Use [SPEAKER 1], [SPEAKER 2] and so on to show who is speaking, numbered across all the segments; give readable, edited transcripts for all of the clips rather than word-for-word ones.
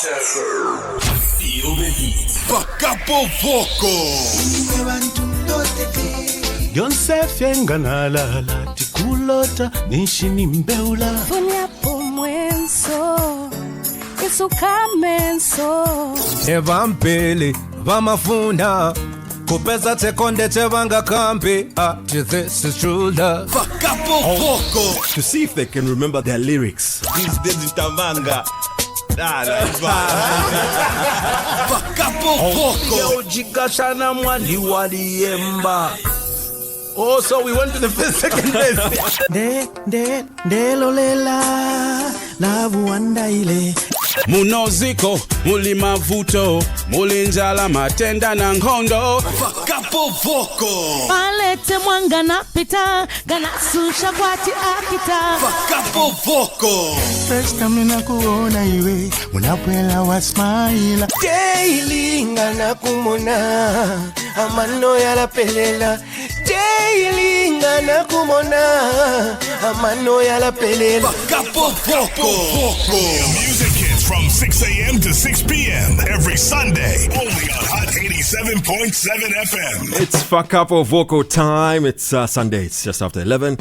[SPEAKER 1] Feel the heat. FAKAPO VOCAL.
[SPEAKER 2] Yonsefe nganalala tikulota nishini mbeula
[SPEAKER 3] Funya pomwenso Isukamenso
[SPEAKER 4] Evampeli vamafunda kupeza tekonde tevanga kampi this is true love.
[SPEAKER 1] FAKAPO VOCAL.
[SPEAKER 2] to see if they can remember their lyrics.
[SPEAKER 1] This is Tamanga. FAKAPO VOCAL.
[SPEAKER 4] Ujikashana mwali waliemba. Oh, so we went to the second place.
[SPEAKER 2] De lolela lavu wanda ile
[SPEAKER 5] Munoziko, muli mavuto, muli njala matenda na ngondo.
[SPEAKER 1] FAKAPO VOCAL.
[SPEAKER 3] Palete mwanga na pita Gana susha kwati akita
[SPEAKER 1] FAKAPO VOCAL.
[SPEAKER 2] first time ninakuona iwe unapwela wa smile daily ngana kumona amano yala pelela daily ngana kumona amano yala pelela
[SPEAKER 1] FAKAPO VOCAL.
[SPEAKER 6] Music hits from 6 a.m. to 6 p.m. every Sunday, only on Hot 87.7 FM.
[SPEAKER 7] It's FAKAPO VOCAL time. It's Sunday. It's just after 11.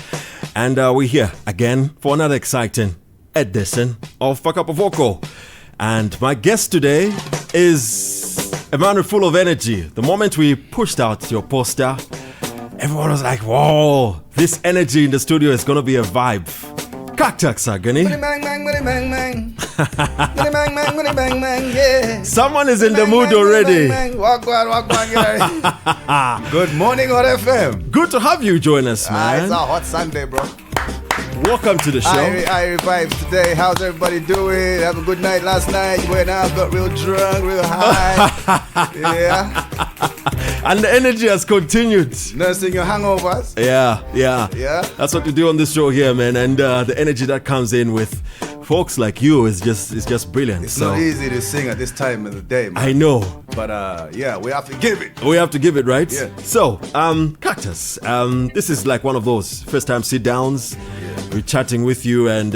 [SPEAKER 7] And we're here again for another exciting edition of FAKAPO VOCAL. And my guest today is a man full of energy. The moment we pushed out your poster, everyone was like, whoa, this energy in the studio is going to be a vibe. Cactus Agony. Someone is in the mood already.
[SPEAKER 4] Good morning, Hot FM.
[SPEAKER 7] Good to have you join us, man.
[SPEAKER 4] It's a hot Sunday, bro.
[SPEAKER 7] Welcome to the show.
[SPEAKER 4] I revived today. How's everybody doing? Have a good night last night. Went out, got real drunk, real high. Yeah.
[SPEAKER 7] And the energy has continued.
[SPEAKER 4] Nursing your hangovers.
[SPEAKER 7] Yeah. That's what we do on this show here, man. And the energy that comes in with folks like you is just brilliant.
[SPEAKER 4] It's not easy to sing at this time of the day, man.
[SPEAKER 7] I know.
[SPEAKER 4] But yeah, we have to give it.
[SPEAKER 7] We have to give it, right?
[SPEAKER 4] Yeah.
[SPEAKER 7] So, Cactus, this is like one of those first-time sit-downs. Yeah. We're chatting with you, and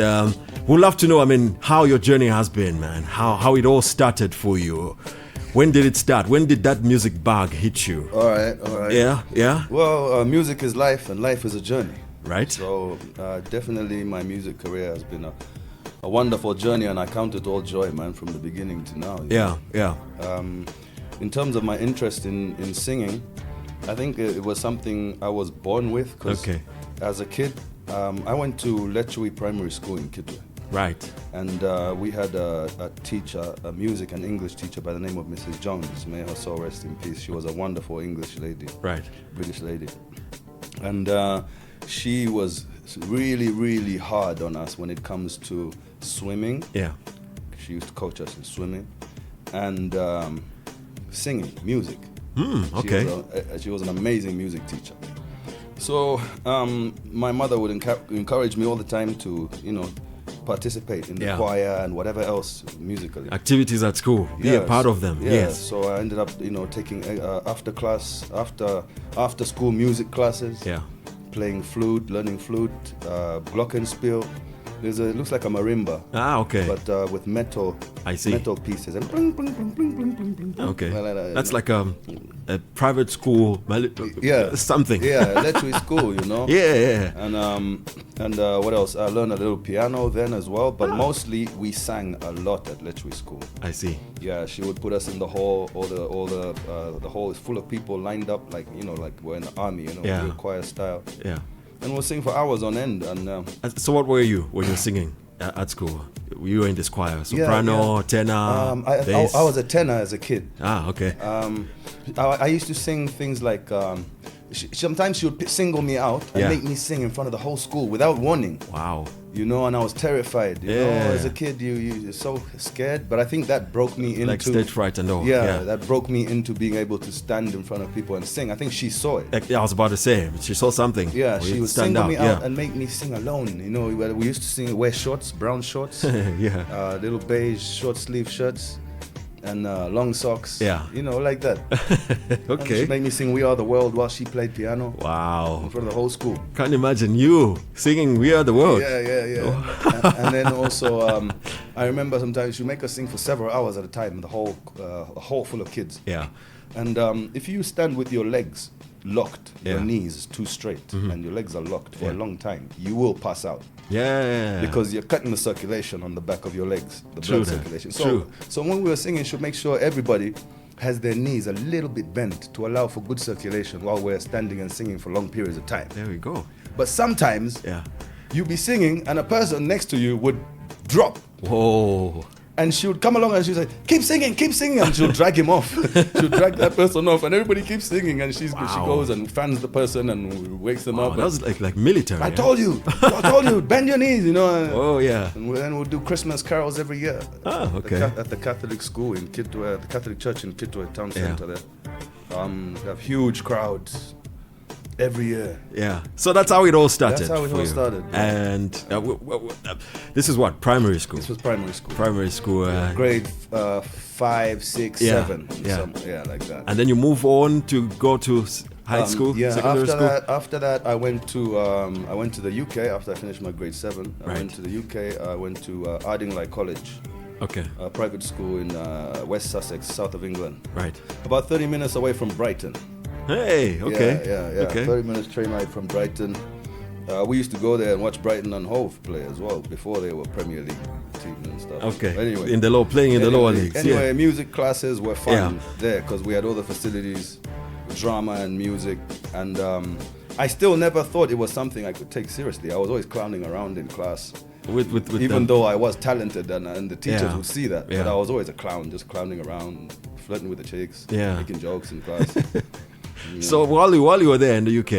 [SPEAKER 7] we'd love to know, I mean, how your journey has been, man. How it all started for you. When did it start? When did that music bug hit you?
[SPEAKER 4] All right.
[SPEAKER 7] Yeah.
[SPEAKER 4] Well, music is life, and life is a journey.
[SPEAKER 7] Right.
[SPEAKER 4] So definitely my music career has been a wonderful journey, and I count it all joy, man, from the beginning to now.
[SPEAKER 7] Yeah.
[SPEAKER 4] In terms of my interest in singing, I think it was something I was born with. Cause as a kid, I went to Lechui Primary School in Kitwe.
[SPEAKER 7] Right.
[SPEAKER 4] And we had a teacher, a music and English teacher by the name of Mrs. Jones. May her soul rest in peace. She was a wonderful English lady.
[SPEAKER 7] Right.
[SPEAKER 4] British lady. And she was really, really hard on us when it comes to swimming.
[SPEAKER 7] Yeah.
[SPEAKER 4] She used to coach us in swimming and singing, music.
[SPEAKER 7] Okay.
[SPEAKER 4] She was an amazing music teacher. So my mother would encourage me all the time to, participate in the choir and whatever else musically.
[SPEAKER 7] Activities at school, be a part of them. Yes.
[SPEAKER 4] So I ended up, taking after school music classes.
[SPEAKER 7] Yeah.
[SPEAKER 4] Playing flute, learning flute, glockenspiel. It looks like a marimba.
[SPEAKER 7] Okay.
[SPEAKER 4] But with metal.
[SPEAKER 7] I see.
[SPEAKER 4] Metal pieces and bling, bling, bling, bling, bling, bling, bling.
[SPEAKER 7] Okay. That's like a private school. Something.
[SPEAKER 4] Yeah, electric school,
[SPEAKER 7] Yeah.
[SPEAKER 4] And what else? I learned a little piano then as well, but mostly we sang a lot at electric school.
[SPEAKER 7] I see.
[SPEAKER 4] Yeah, she would put us in the hall. The hall is full of people lined up, like we're in the army, real choir style.
[SPEAKER 7] Yeah.
[SPEAKER 4] And we'll sing for hours on end. And
[SPEAKER 7] so, what were you when you were singing at school? You were in this choir, soprano, tenor, bass?
[SPEAKER 4] I was a tenor as a kid.
[SPEAKER 7] Okay.
[SPEAKER 4] I used to sing things like. Sometimes she would single me out and make me sing in front of the whole school without warning.
[SPEAKER 7] Wow.
[SPEAKER 4] And I was terrified. As a kid, you're so scared. But I think that broke me into...
[SPEAKER 7] Like stage fright and all.
[SPEAKER 4] Yeah, that broke me into being able to stand in front of people and sing. I think she saw it.
[SPEAKER 7] I was about to say, she saw something.
[SPEAKER 4] Yeah, she would single me out and make me sing alone. We used to wear shorts, brown shorts. Little beige short sleeve shirts. And long socks.
[SPEAKER 7] Yeah.
[SPEAKER 4] Like that.
[SPEAKER 7] Okay.
[SPEAKER 4] She made me sing We Are the World while she played piano.
[SPEAKER 7] Wow.
[SPEAKER 4] In front of the whole school.
[SPEAKER 7] Can't imagine you singing We Are the World.
[SPEAKER 4] Yeah. And then also I remember sometimes you make us sing for several hours at a time, the whole hall full of kids.
[SPEAKER 7] Yeah.
[SPEAKER 4] And if you stand with your legs locked, your knees too straight, and your legs are locked for a long time, you will pass out.
[SPEAKER 7] Yeah.
[SPEAKER 4] Because you're cutting the circulation on the back of your legs, the blood circulation.
[SPEAKER 7] True.
[SPEAKER 4] So when we were singing, you should make sure everybody has their knees a little bit bent to allow for good circulation while we're standing and singing for long periods of time.
[SPEAKER 7] There we go.
[SPEAKER 4] But sometimes you'd be singing and a person next to you would drop.
[SPEAKER 7] Whoa.
[SPEAKER 4] And she would come along and she'd say, keep singing, and she'll drag him off. She'll drag that person off, and everybody keeps singing, and she goes and fans the person and wakes them up.
[SPEAKER 7] That was like military.
[SPEAKER 4] I told you, bend your knees, And then we'll do Christmas carols every year. At the Catholic school in Kitwe, the Catholic church in Kitwe town center there. We have huge crowds every year.
[SPEAKER 7] Yeah. So that's how it all started.
[SPEAKER 4] That's how it all started.
[SPEAKER 7] And this is what? Primary school?
[SPEAKER 4] This was primary school.
[SPEAKER 7] Primary school.
[SPEAKER 4] Grade 5, 6, 7. Like that.
[SPEAKER 7] And then you move on to go to high school, secondary school?
[SPEAKER 4] After that, I went to the UK after I finished my grade 7. I went to the UK. I went to Ardingly College.
[SPEAKER 7] Okay.
[SPEAKER 4] A private school in West Sussex, south of England.
[SPEAKER 7] Right.
[SPEAKER 4] About 30 minutes away from Brighton.
[SPEAKER 7] Hey, okay.
[SPEAKER 4] Yeah.
[SPEAKER 7] Okay.
[SPEAKER 4] 30 minutes train ride from Brighton. We used to go there and watch Brighton and Hove play as well before they were Premier League team and stuff.
[SPEAKER 7] Okay.
[SPEAKER 4] Anyway,
[SPEAKER 7] playing in the lower leagues.
[SPEAKER 4] Anyway, music classes were fun there because we had all the facilities, drama and music, and I still never thought it was something I could take seriously. I was always clowning around in class.
[SPEAKER 7] With
[SPEAKER 4] even though I was talented and the teachers would see that, but I was always a clown, just clowning around, flirting with the chicks, making jokes in class.
[SPEAKER 7] So while you were there in the UK,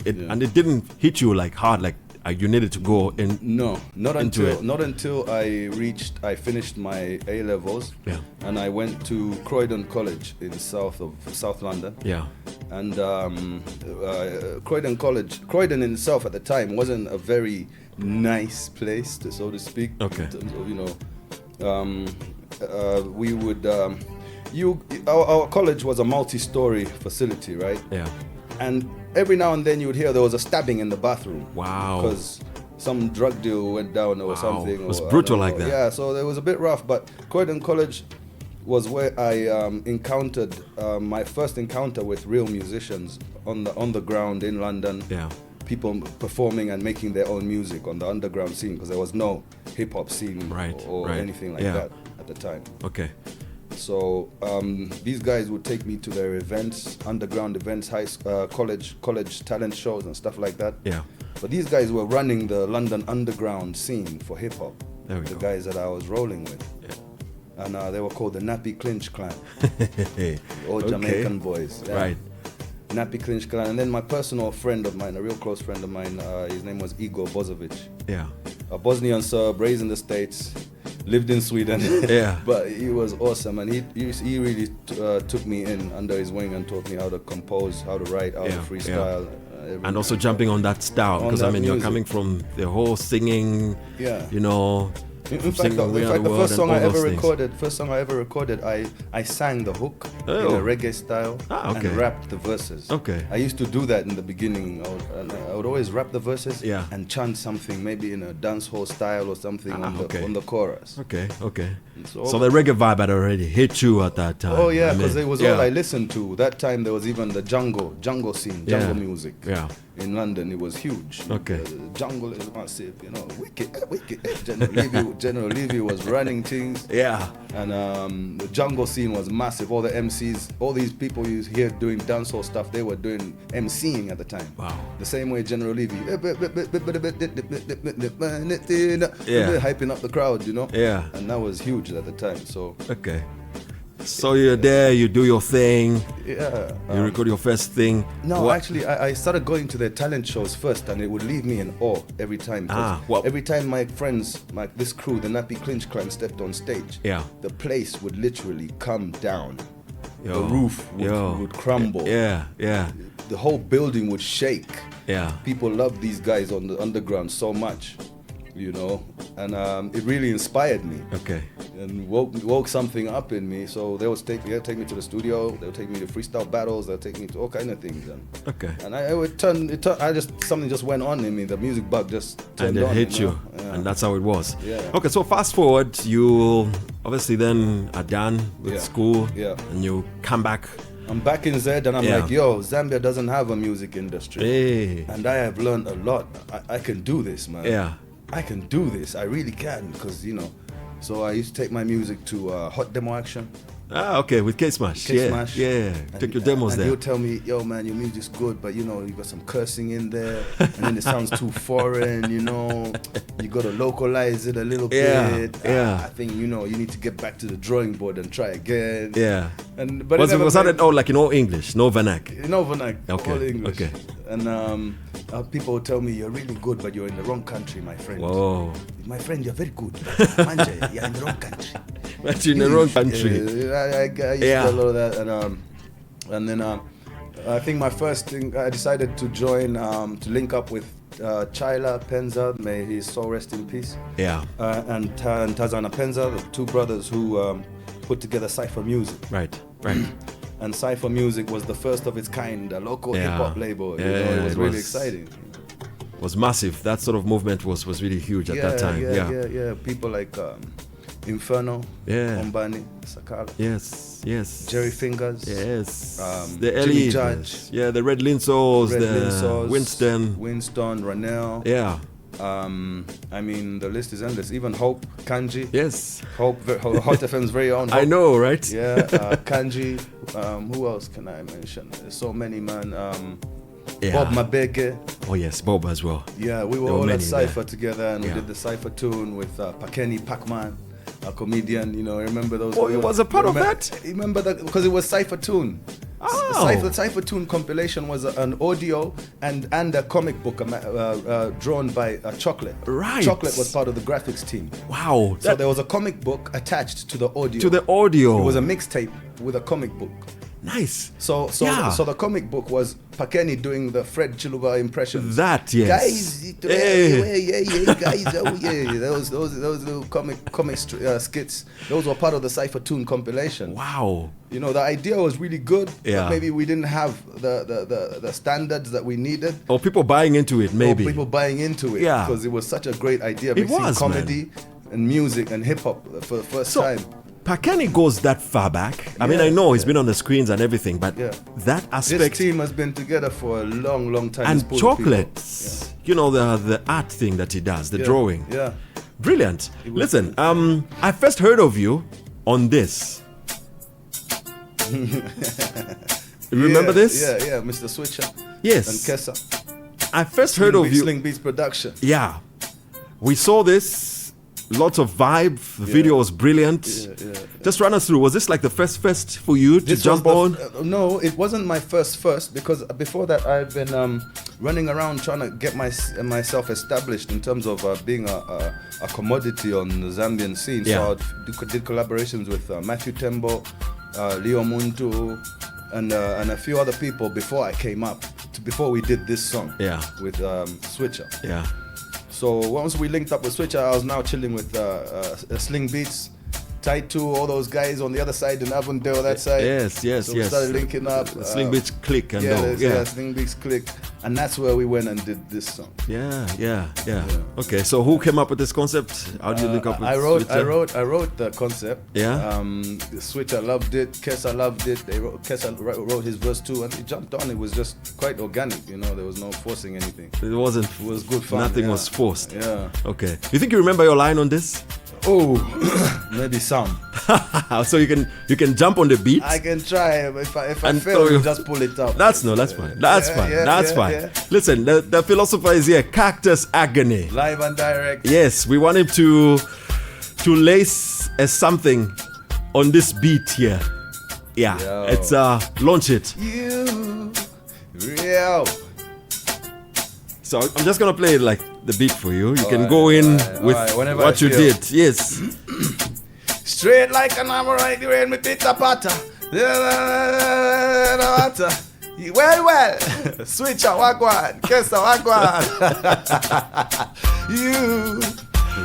[SPEAKER 7] and it didn't hit you like hard, like you needed to go in.
[SPEAKER 4] No, not until I finished my A levels.
[SPEAKER 7] Yeah.
[SPEAKER 4] And I went to Croydon College in South London.
[SPEAKER 7] Yeah.
[SPEAKER 4] And Croydon in itself at the time wasn't a very nice place, so to speak.
[SPEAKER 7] Okay.
[SPEAKER 4] In terms of, we would. Our college was a multi-story facility, right?
[SPEAKER 7] Yeah.
[SPEAKER 4] And every now and then you would hear there was a stabbing in the bathroom.
[SPEAKER 7] Wow.
[SPEAKER 4] Because some drug deal went down or something.
[SPEAKER 7] It was brutal like that.
[SPEAKER 4] Yeah, so it was a bit rough. But Croydon College was where I encountered my first encounter with real musicians on the ground in London.
[SPEAKER 7] Yeah.
[SPEAKER 4] People performing and making their own music on the underground scene because there was no hip-hop scene or anything like that at the time.
[SPEAKER 7] Okay.
[SPEAKER 4] So these guys would take me to their events, underground events, college talent shows and stuff like that.
[SPEAKER 7] Yeah.
[SPEAKER 4] But these guys were running the London underground scene for hip hop. The guys that I was rolling with. Yeah. And they were called the Nappy Clinch Clan. All Jamaican boys. Yeah.
[SPEAKER 7] Right.
[SPEAKER 4] Nappy Clinch Clan. And then my personal friend of mine, a real close friend of mine, his name was Igor Bozovic.
[SPEAKER 7] Yeah.
[SPEAKER 4] A Bosnian Serb, raised in the States, lived in Sweden.
[SPEAKER 7] Yeah.
[SPEAKER 4] But he was awesome, and he really took me in under his wing and taught me how to compose, how to write, how to freestyle.
[SPEAKER 7] And also jumping on that style, because you're coming from the whole singing,
[SPEAKER 4] In fact, the first song I ever recorded, I sang the hook in a reggae style and rapped the verses.
[SPEAKER 7] Okay.
[SPEAKER 4] I used to do that in the beginning. I would always rap the verses and chant something, maybe in a dancehall style or something on the chorus.
[SPEAKER 7] Okay. So the reggae vibe had already hit you at that time.
[SPEAKER 4] Oh yeah, because it was all I listened to. That time there was even the jungle scene, jungle music.
[SPEAKER 7] Yeah.
[SPEAKER 4] In London, it was huge.
[SPEAKER 7] Okay.
[SPEAKER 4] The jungle is massive, wicked. General Levy was running things.
[SPEAKER 7] Yeah.
[SPEAKER 4] And the jungle scene was massive. All the MCs, all these people you hear doing dancehall stuff, they were doing MCing at the time.
[SPEAKER 7] Wow.
[SPEAKER 4] The same way General Levy, hyping up the crowd,
[SPEAKER 7] Yeah.
[SPEAKER 4] And that was huge at the time. So.
[SPEAKER 7] Okay. So you're there, you do your thing.
[SPEAKER 4] Yeah.
[SPEAKER 7] You record your first thing.
[SPEAKER 4] No, actually, I started going to their talent shows first, and it would leave me in awe every time. Every time my friends, this crew, the Nappy Clinch Clan, stepped on stage, the place would literally come down. The roof would crumble.
[SPEAKER 7] Yeah.
[SPEAKER 4] The whole building would shake.
[SPEAKER 7] Yeah.
[SPEAKER 4] People loved these guys on the underground so much. you know, and it really inspired me.
[SPEAKER 7] Okay.
[SPEAKER 4] And woke something up in me. So they'll take me to the studio. They'll take me to freestyle battles. They'll take me to all kind of things. And something just went on in me. The music bug just turned on.
[SPEAKER 7] And it hit you,
[SPEAKER 4] Yeah.
[SPEAKER 7] and that's how it was.
[SPEAKER 4] Yeah.
[SPEAKER 7] Okay, so fast forward, you obviously then are done with school.
[SPEAKER 4] Yeah.
[SPEAKER 7] And you come back.
[SPEAKER 4] I'm back in Z, and I'm like, yo, Zambia doesn't have a music industry.
[SPEAKER 7] Hey.
[SPEAKER 4] And I have learned a lot. I can do this, man.
[SPEAKER 7] Yeah.
[SPEAKER 4] I can do this. I really can, because, you know. So I used to take my music to Hot Demo Action.
[SPEAKER 7] Ah, okay, with K-Smash.
[SPEAKER 4] K-Smash.
[SPEAKER 7] Yeah. Take your demos
[SPEAKER 4] and
[SPEAKER 7] there.
[SPEAKER 4] he'll tell me, yo, man, your music's good, but, you know, you got some cursing in there, and then it sounds too foreign, you know. You got to localize it a little bit.
[SPEAKER 7] Yeah.
[SPEAKER 4] I think, you know, you need to get back to the drawing board and try again.
[SPEAKER 7] Yeah.
[SPEAKER 4] But
[SPEAKER 7] was that at all like in all English, no vernac?
[SPEAKER 4] No vernac,
[SPEAKER 7] okay.
[SPEAKER 4] all English.
[SPEAKER 7] Okay.
[SPEAKER 4] And people will tell me, you're really good, but you're in the wrong country, my friend.
[SPEAKER 7] Whoa.
[SPEAKER 4] My friend, you're very good. Manja, you're in the wrong country.
[SPEAKER 7] But you're in the wrong country.
[SPEAKER 4] I used to do a lot of that. And then I think my first thing, I decided to join, to link up with Chyla Penza, may his soul rest in peace.
[SPEAKER 7] Yeah.
[SPEAKER 4] And Tazana Penza, the two brothers who put together Cypher Music.
[SPEAKER 7] Right.
[SPEAKER 4] And Cypher Music was the first of its kind, a local hip-hop label.
[SPEAKER 7] Yeah,
[SPEAKER 4] you know, it was really exciting.
[SPEAKER 7] It was massive. That sort of movement was really huge at that time.
[SPEAKER 4] Yeah. People like Inferno, Ombani, Sakala.
[SPEAKER 7] Yes.
[SPEAKER 4] Jerry Fingers.
[SPEAKER 7] Yes.
[SPEAKER 4] The
[SPEAKER 7] Ellie
[SPEAKER 4] Judge.
[SPEAKER 7] Yeah, the Red Linsos, Winston,
[SPEAKER 4] Ranel.
[SPEAKER 7] Yeah.
[SPEAKER 4] I mean, the list is endless. Even Hope, Kanji.
[SPEAKER 7] Yes.
[SPEAKER 4] Hot FM's very own Hope.
[SPEAKER 7] I know, right?
[SPEAKER 4] Yeah, Kanji. Who else can I mention? There's so many, man. Bob Mabeke.
[SPEAKER 7] Oh yes, Bob as well.
[SPEAKER 4] Yeah, we were all at Cypher together, and we did the Cypher tune with Pakeni Pacman, a comedian. You know, remember those?
[SPEAKER 7] Oh, he was a part of that?
[SPEAKER 4] Remember that? Because it was Cypher tune.
[SPEAKER 7] Oh.
[SPEAKER 4] The Cypher Tune compilation was an audio and a comic book drawn by Chocolate.
[SPEAKER 7] Right.
[SPEAKER 4] Chocolate was part of the graphics team.
[SPEAKER 7] Wow.
[SPEAKER 4] So there was a comic book attached to the audio. It was a mixtape with a comic book.
[SPEAKER 7] Nice.
[SPEAKER 4] So the comic book was Pakeni doing the Fred Chiluba impressions.
[SPEAKER 7] That, yes.
[SPEAKER 4] Guys, guys, those little comic skits. Those were part of the Cypher Tune compilation.
[SPEAKER 7] Wow.
[SPEAKER 4] You know, the idea was really good.
[SPEAKER 7] Yeah.
[SPEAKER 4] But maybe we didn't have the standards that we needed.
[SPEAKER 7] Or people buying into it, maybe.
[SPEAKER 4] Yeah. Because it was such a great idea. Mixing comedy and music and hip hop for the first time.
[SPEAKER 7] Pakeni goes that far back. I mean, I know he's been on the screens and everything, but that aspect.
[SPEAKER 4] This team has been together for a long, long time.
[SPEAKER 7] And Chocolate, you know, the art thing that he does, the drawing.
[SPEAKER 4] Yeah.
[SPEAKER 7] Brilliant. Listen, I first heard of you on this. Remember this?
[SPEAKER 4] Yeah, Mr. Switcher.
[SPEAKER 7] Yes.
[SPEAKER 4] And Kessa.
[SPEAKER 7] I first heard of you.
[SPEAKER 4] Sling Beats production.
[SPEAKER 7] Yeah. We saw this. Lots of vibe. The video was brilliant. Just run us through. Was this like the first for you to jump on?
[SPEAKER 4] No, it wasn't my first because before that I've been running around trying to get myself established in terms of being a commodity on the Zambian scene. So I did collaborations with Matthew Tembo, Leo Muntu, and a few other people before I came up. Before we did this song. With Switcher.
[SPEAKER 7] Yeah.
[SPEAKER 4] So once we linked up with Switcher, I was now chilling with Sling Beats, Tied to all those guys on the other side in Avondale, that side.
[SPEAKER 7] Yes.
[SPEAKER 4] So we started linking up.
[SPEAKER 7] Sling Beats click and
[SPEAKER 4] Sling Beats click, and that's where we went and did this song.
[SPEAKER 7] Yeah. Okay, so who came up with this concept? How did you link up with Switcher?
[SPEAKER 4] I wrote the concept.
[SPEAKER 7] Yeah.
[SPEAKER 4] Switcher loved it. Kessa loved it. Kessa wrote his verse too, and he jumped on. It was just quite organic, you know. There was no forcing anything.
[SPEAKER 7] It wasn't.
[SPEAKER 4] It was good fun.
[SPEAKER 7] Nothing was forced.
[SPEAKER 4] Yeah.
[SPEAKER 7] Okay. You think you remember your line on this?
[SPEAKER 4] Oh, maybe some.
[SPEAKER 7] So you can jump on the beat.
[SPEAKER 4] I can try. If I fail, you just pull it up.
[SPEAKER 7] That's fine. That's fine.
[SPEAKER 4] Yeah.
[SPEAKER 7] Listen, the philosopher is here. Cactus Agony.
[SPEAKER 4] Live and direct.
[SPEAKER 7] Yes, we want him to lace something on this beat here. Yeah. Yo. It's launch it.
[SPEAKER 4] You real.
[SPEAKER 7] So I'm just gonna play like the beat for you. You can go in with what you did. Yes.
[SPEAKER 4] Straight like an amorite, you in me pita pata. Well. Switcher wagwan, Kessa wagwan. You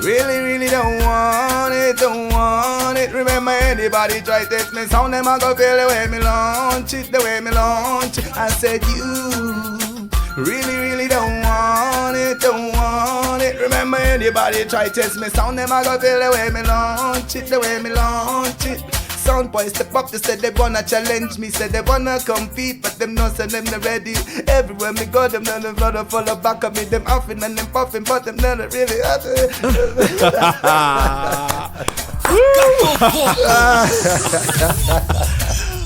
[SPEAKER 4] Really, really don't want it, don't want it. Remember anybody try to test me sound, them I go feel the way me launch it, the way me launch it. I said you really, really don't want it, don't want it. Remember anybody try to test me sound, them I go feel the way me launch it, the way me launch it. Sound boys step up, they said they wanna challenge me, said they wanna compete, but them no say them not ready. Everywhere me go, them none of them follow back of me, them huffing and them puffing, but them none really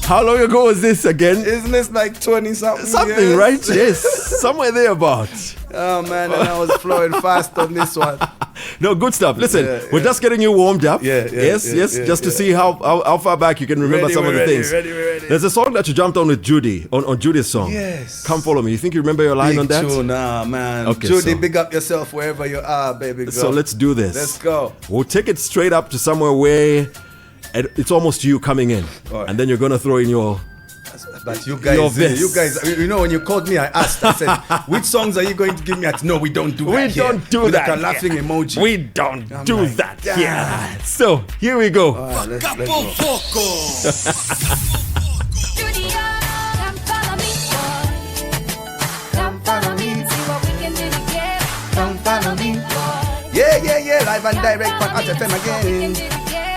[SPEAKER 7] How long ago was this again?
[SPEAKER 4] Isn't this like 20 something?
[SPEAKER 7] Something,
[SPEAKER 4] years?
[SPEAKER 7] right? Yes, somewhere there about.
[SPEAKER 4] Oh man, and I was flowing fast on this one.
[SPEAKER 7] No, good stuff. Listen, we're just getting you warmed up. Yes, just to see how far back you can remember some of the things.
[SPEAKER 4] Ready.
[SPEAKER 7] There's a song that you jumped on with Judy, on Judy's song.
[SPEAKER 4] Yes.
[SPEAKER 7] Come Follow Me. You think you remember your line
[SPEAKER 4] big
[SPEAKER 7] on that?
[SPEAKER 4] Tune, nah, man.
[SPEAKER 7] Okay,
[SPEAKER 4] Judy,
[SPEAKER 7] so
[SPEAKER 4] big up yourself wherever you are, baby girl.
[SPEAKER 7] So let's do this.
[SPEAKER 4] Let's go.
[SPEAKER 7] We'll take it straight up to somewhere where it's almost you coming in.
[SPEAKER 4] Right.
[SPEAKER 7] And then you're going to throw in your...
[SPEAKER 4] But you guys, you know, when you called me, I asked, I said, which songs are you going to give me? No, we don't do that.
[SPEAKER 7] We don't do
[SPEAKER 4] with
[SPEAKER 7] that.
[SPEAKER 4] Like a laughing emoji.
[SPEAKER 7] We don't do that. Yeah. So here we go.
[SPEAKER 1] FAKAPO Vocal.
[SPEAKER 4] Yeah, live and direct on Hot FM again. Yeah.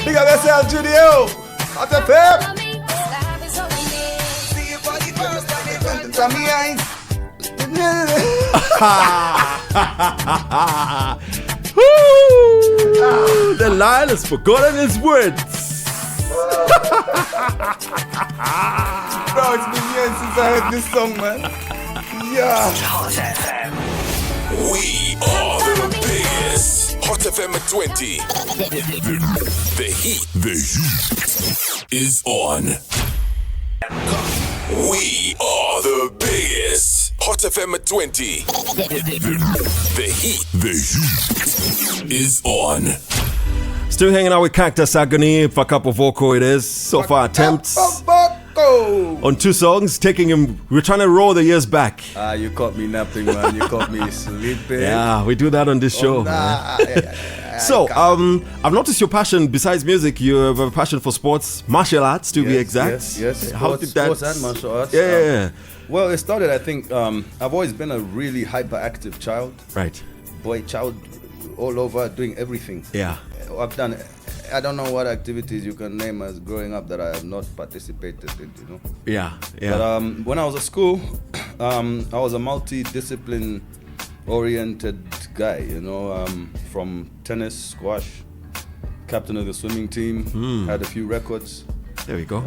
[SPEAKER 4] Big up yourself, Judio. Hot FM. See you for the first time in front of Tommy eyes.
[SPEAKER 7] The lion has forgotten his words.
[SPEAKER 4] Bro, it's been years since I heard this song, man. Yeah.
[SPEAKER 6] Hot FM. We are the biggest. Hot FM at 20. The heat is on. We are the biggest. Hot FM at 20. The heat is on.
[SPEAKER 7] Still hanging out with Cactus Agony, FAKAPO Vocal it is. So far attempts on 2 songs, taking him, we're trying to roll the years back.
[SPEAKER 4] You caught me napping, man. You caught me sleeping.
[SPEAKER 7] Yeah, we do that on this show. So, I've noticed your passion, besides music, you have a passion for sports, martial arts to be exact.
[SPEAKER 4] Yes.
[SPEAKER 7] How did that?
[SPEAKER 4] Sports and martial arts.
[SPEAKER 7] Yeah.
[SPEAKER 4] Well, it started, I think, I've always been a really hyperactive child.
[SPEAKER 7] Right.
[SPEAKER 4] Boy child, all over, doing everything.
[SPEAKER 7] Yeah.
[SPEAKER 4] I've done, I don't know what activities you can name as growing up that I have not participated in, you know.
[SPEAKER 7] Yeah.
[SPEAKER 4] But when I was at school, I was a multi-discipline oriented guy, you know, from tennis, squash, captain of the swimming team, had a few records.
[SPEAKER 7] There we go.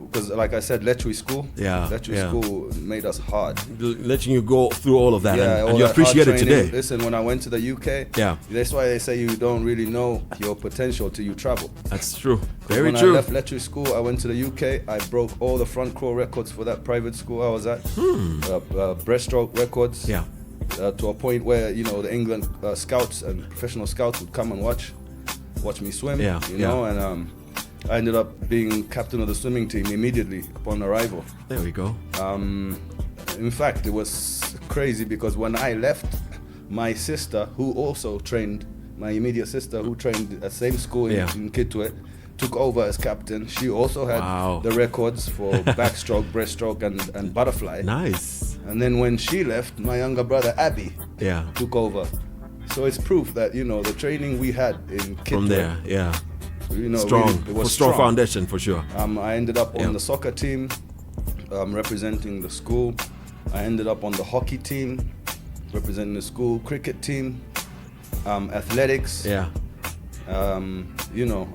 [SPEAKER 4] Because like I said, Letchery School. Letchery School made us hard.
[SPEAKER 7] Letting you go through all of that,
[SPEAKER 4] all
[SPEAKER 7] and you appreciate it today.
[SPEAKER 4] Listen, when I went to the UK, that's why they say you don't really know your potential till you travel.
[SPEAKER 7] That's true. Very
[SPEAKER 4] when
[SPEAKER 7] true.
[SPEAKER 4] I left Letchery School, I went to the UK. I broke all the front row records for that private school I was at. Breaststroke records.
[SPEAKER 7] Yeah.
[SPEAKER 4] To a point where, you know, the England scouts and professional scouts would come and watch me swim. You know, and I ended up being captain of the swimming team immediately upon arrival.
[SPEAKER 7] There we go.
[SPEAKER 4] In fact, it was crazy because when I left, my sister, who also trained, my immediate sister, who trained at the same school in Kitwe, took over as captain. She also had the records for backstroke, breaststroke, and butterfly.
[SPEAKER 7] Nice.
[SPEAKER 4] And then when she left, my younger brother, Abby, took over. So it's proof that, you know, the training we had in Kitwe.
[SPEAKER 7] From there,
[SPEAKER 4] You know,
[SPEAKER 7] strong.
[SPEAKER 4] Really, it was
[SPEAKER 7] strong foundation for sure.
[SPEAKER 4] I ended up on the soccer team, representing the school. I ended up on the hockey team, representing the school, cricket team, athletics. You know,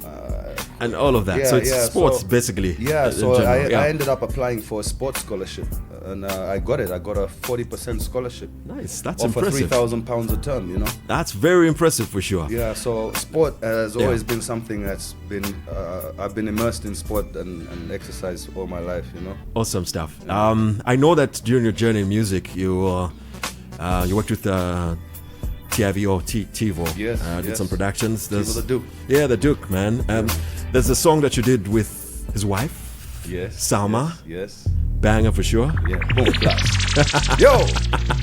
[SPEAKER 7] and all of that. So it's sports, basically.
[SPEAKER 4] So I ended up applying for a sports scholarship, and I got it. I got a 40% scholarship.
[SPEAKER 7] Nice, that's
[SPEAKER 4] offer
[SPEAKER 7] impressive.
[SPEAKER 4] £3,000 a term, you know.
[SPEAKER 7] That's very impressive for sure.
[SPEAKER 4] Yeah, so sport has always been something that's been, I've been immersed in sport and exercise all my life, you know.
[SPEAKER 7] Awesome stuff. I know that during your journey in music, you worked with TIV or TiVo. Did some productions.
[SPEAKER 4] TiVo the Duke.
[SPEAKER 7] Yeah, the Duke, man. There's a song that you did with his wife.
[SPEAKER 4] Yes.
[SPEAKER 7] Salma.
[SPEAKER 4] Yes.
[SPEAKER 7] banger for sure.
[SPEAKER 4] Yeah, boom, blast. Yo,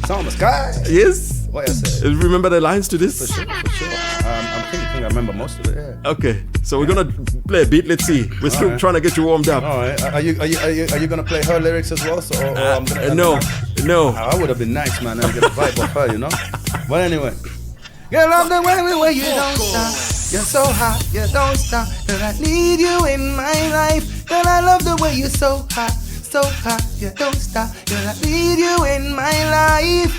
[SPEAKER 4] Summer Sky.
[SPEAKER 7] Yes.
[SPEAKER 4] What I said?
[SPEAKER 7] Remember the lines to this?
[SPEAKER 4] For sure. I'm thinking I remember most of it. Yeah.
[SPEAKER 7] Okay, so we're gonna play a beat. Let's see. We're still trying to get you warmed up.
[SPEAKER 4] All right. Are you gonna play her lyrics as well? So, or I'm gonna.
[SPEAKER 7] No.
[SPEAKER 4] I would have been nice, man. I get a vibe of her, you know. But anyway. Girl, love the way you don't stop. You're so hot, you don't stop. Girl, I need you in my life. Girl, I love the way you're so hot, you don't stop. Girl, I need you in my life.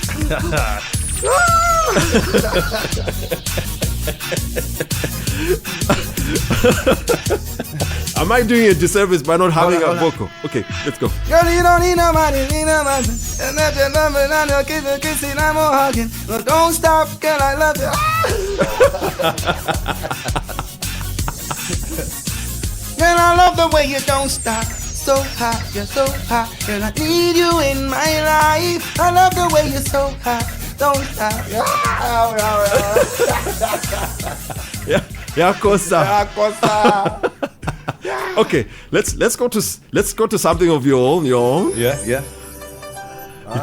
[SPEAKER 7] Am I doing a disservice by not having a vocal? Okay, let's go.
[SPEAKER 4] Girl, you don't need nobody, and that's your number, and you're kissing, I'm hugging. No, don't stop, girl, I love you. Girl, I love the way you don't stop. So hot, you're so hot. Girl, I need you in my life. I love the way you're so hot. Don't stop.
[SPEAKER 7] Yeah, Costa. Okay, let's go to something of your own.
[SPEAKER 4] Yeah.
[SPEAKER 7] You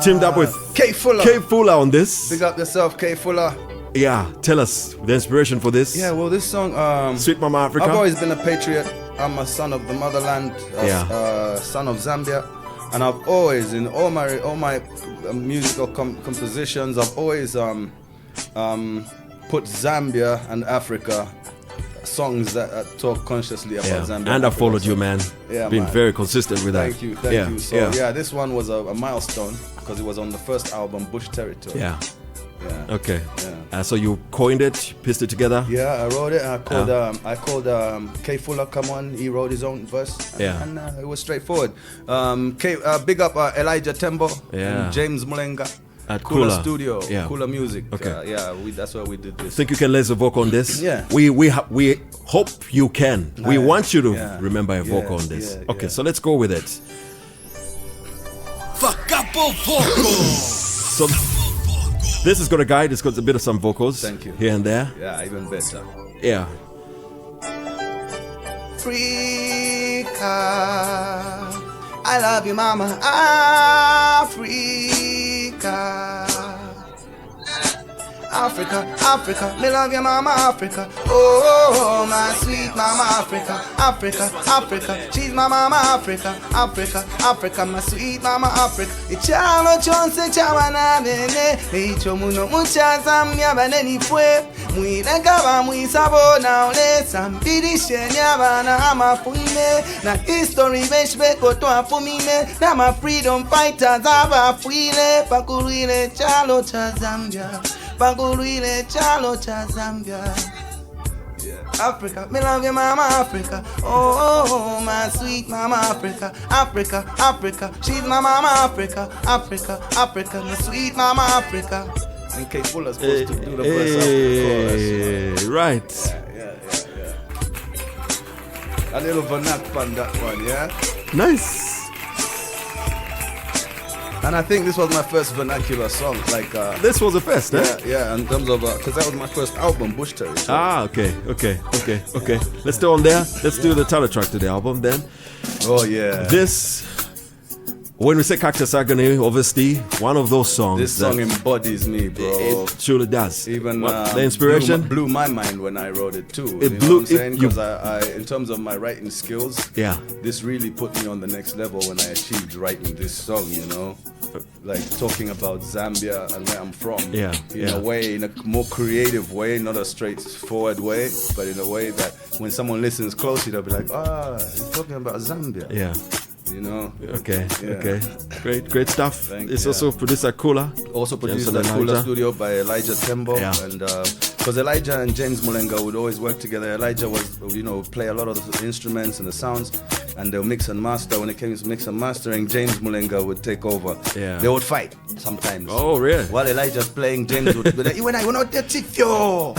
[SPEAKER 7] teamed up with
[SPEAKER 4] K Fuller.
[SPEAKER 7] K Fuller on this.
[SPEAKER 4] Big up yourself, K Fuller.
[SPEAKER 7] Yeah, tell us the inspiration for this.
[SPEAKER 4] Yeah, well, this song,
[SPEAKER 7] Sweet Mama Africa.
[SPEAKER 4] I've always been a patriot. I'm a son of the motherland, son of Zambia, and I've always, in all my musical compositions, I've always put Zambia and Africa, songs that talk consciously about Zambia.
[SPEAKER 7] And I followed you, man.
[SPEAKER 4] Yeah,
[SPEAKER 7] been
[SPEAKER 4] man.
[SPEAKER 7] very consistent with that.
[SPEAKER 4] Thank you. So this one was a milestone because it was on the first album, Bush Territory.
[SPEAKER 7] Yeah. Okay.
[SPEAKER 4] Yeah.
[SPEAKER 7] So you coined it, pieced it together.
[SPEAKER 4] Yeah, I wrote it. I called K Fuller. Come on, he wrote his own verse. And it was straightforward. Big up Elijah Tembo and James Mulenga
[SPEAKER 7] at
[SPEAKER 4] Cooler Studio,
[SPEAKER 7] Cooler
[SPEAKER 4] Music.
[SPEAKER 7] Okay.
[SPEAKER 4] That's where we did this.
[SPEAKER 7] Think you can lace a vocal on this?
[SPEAKER 4] Yeah.
[SPEAKER 7] We hope you can. We want you to remember a vocal on this. Okay, so let's go with it.
[SPEAKER 1] FAKAPO Vocal.
[SPEAKER 7] So this is gonna guide. It's got a bit of some vocals.
[SPEAKER 4] Thank you.
[SPEAKER 7] Here and there.
[SPEAKER 4] Yeah, even better.
[SPEAKER 7] Yeah.
[SPEAKER 4] Africa, I love you, mama. Africa. Africa, me love you, mama, Africa. Oh, my sweet mama, Africa. She's my mama, Africa, my sweet mama, Africa. Ichalo chonse chawana bene, icho muno mucha Zambia baneni fue. Muile kaba muisabo na ole sambidi shenya bana amafuime. Na history beshbe koto afumime. Na ma freedom fighters aba fuile. Pakuruile chalo cha Zambia. Pakuruile chalo cha Zambia. Africa, me love you, mama, Africa. Oh, my sweet mama, Africa. She's my mama, Africa. My sweet mama, Africa. And K Fuller's supposed to do the verse after the chorus.
[SPEAKER 7] Right.
[SPEAKER 4] Yeah. A little vernac on that one, yeah?
[SPEAKER 7] Nice.
[SPEAKER 4] And I think this was my first vernacular song.
[SPEAKER 7] This was the first, eh?
[SPEAKER 4] Yeah, in terms of, because that was my first album, Bush Territory.
[SPEAKER 7] Okay. Let's do on there. Let's do the title track to the album then.
[SPEAKER 4] Oh, yeah.
[SPEAKER 7] This, when we say Cactus Agony, obviously, one of those songs.
[SPEAKER 4] This song embodies me, bro.
[SPEAKER 7] It truly does.
[SPEAKER 4] Even
[SPEAKER 7] the inspiration
[SPEAKER 4] blew my mind when I wrote it too.
[SPEAKER 7] It
[SPEAKER 4] you
[SPEAKER 7] blew.
[SPEAKER 4] Know what I'm saying? Because I, in terms of my writing skills, this really put me on the next level when I achieved writing this song. You know, like talking about Zambia and where I'm from. In a way, in a more creative way, not a straightforward way, but in a way that when someone listens closely, they'll be like, he's talking about Zambia.
[SPEAKER 7] Yeah.
[SPEAKER 4] You know.
[SPEAKER 7] Okay. Great stuff. It's also produced at Cooler.
[SPEAKER 4] Also produced at Cooler Studio by Elijah Tembo. And because Elijah and James Mulenga would always work together. Elijah was, play a lot of the instruments and the sounds, and they'll mix and master. When it came to mix and mastering, James Mulenga would take over. They would fight sometimes.
[SPEAKER 7] Oh, really?
[SPEAKER 4] While Elijah's playing, James would be like, "You and I, we're not there, Tifio.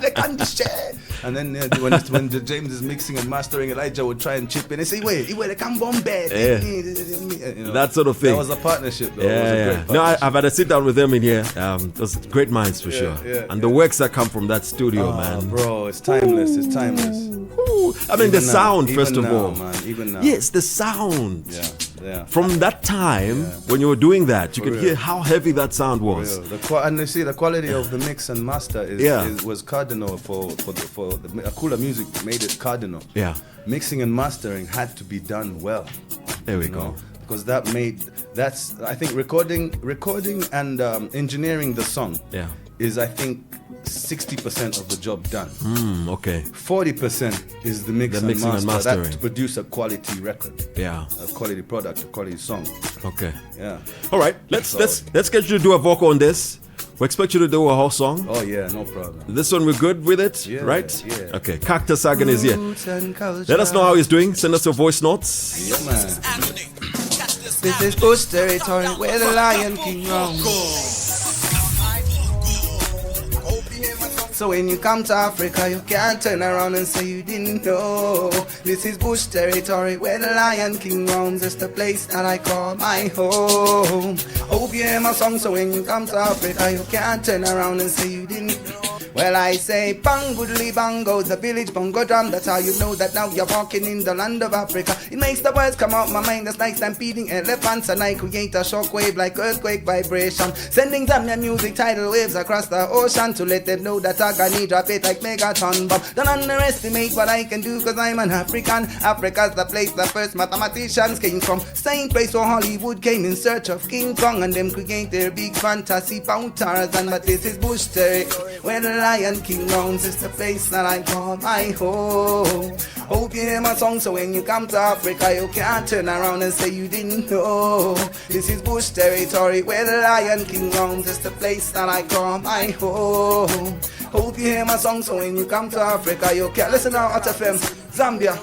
[SPEAKER 4] They can't share." And then when James is mixing and mastering, Elijah would try and chip in and say, wait, they can't bomb bed.
[SPEAKER 7] That sort of thing.
[SPEAKER 4] That was a partnership, though.
[SPEAKER 7] Yeah. No, I've had a sit down with them in here. Those great minds for sure. And the works that come from that studio, man.
[SPEAKER 4] Bro, it's timeless.
[SPEAKER 7] Woo! I mean, the sound, first of all.
[SPEAKER 4] Man, even now.
[SPEAKER 7] Yes, the sound.
[SPEAKER 4] Yeah.
[SPEAKER 7] From that time, when you were doing that, you could hear how heavy that sound was.
[SPEAKER 4] And you see, the quality of the mix and master was cardinal for the cooler music made it cardinal.
[SPEAKER 7] Yeah.
[SPEAKER 4] Mixing and mastering had to be done well.
[SPEAKER 7] There we go.
[SPEAKER 4] Because I think recording and engineering the song is, I think, 60% of the job done.
[SPEAKER 7] Okay.
[SPEAKER 4] 40% is the mixing and mastering. That to produce a quality record.
[SPEAKER 7] Yeah.
[SPEAKER 4] A quality product, a quality song.
[SPEAKER 7] Okay.
[SPEAKER 4] Yeah.
[SPEAKER 7] All right. Let's get you to do a vocal on this. We expect you to do a whole song.
[SPEAKER 4] Oh yeah, no problem.
[SPEAKER 7] This one we're good with it, right?
[SPEAKER 4] Yeah.
[SPEAKER 7] Okay. Cactus Agony is here. Let us know how he's doing. Send us your voice notes.
[SPEAKER 4] Yeah, man.
[SPEAKER 2] This is Bush territory where the Lion King roams. So when you come to Africa, you can't turn around and say you didn't know. This is Bush territory where the Lion King roams. It's the place that I call my home. Hope you hear my song. So when you come to Africa, you can't turn around and say you didn't know. Well, I say, bang, goodly bang goes the village bongo drum. That's how you know that now you're walking in the land of Africa. It makes the words come out my mind. That's like stampeding elephants, and I create a shockwave like earthquake vibration, sending Zambian music tidal waves across the ocean to let them know that Agony drop it like megaton bomb. Don't underestimate what I can do, cause I'm an African. Africa's the place the first mathematicians came from. Same place where Hollywood came in search of King Kong, and them create their big fantasy about Tarzan. But this is Bush territory where the Lion King rounds. It's the place that I call my home. Hope you hear my song. So when you come to Africa, you can't turn around and say you didn't know. This is Bush territory where the Lion King rounds. It's the place that I call my home. Hope you hear my song. So when you come to Africa, you can't listen to Hot FM Zambia.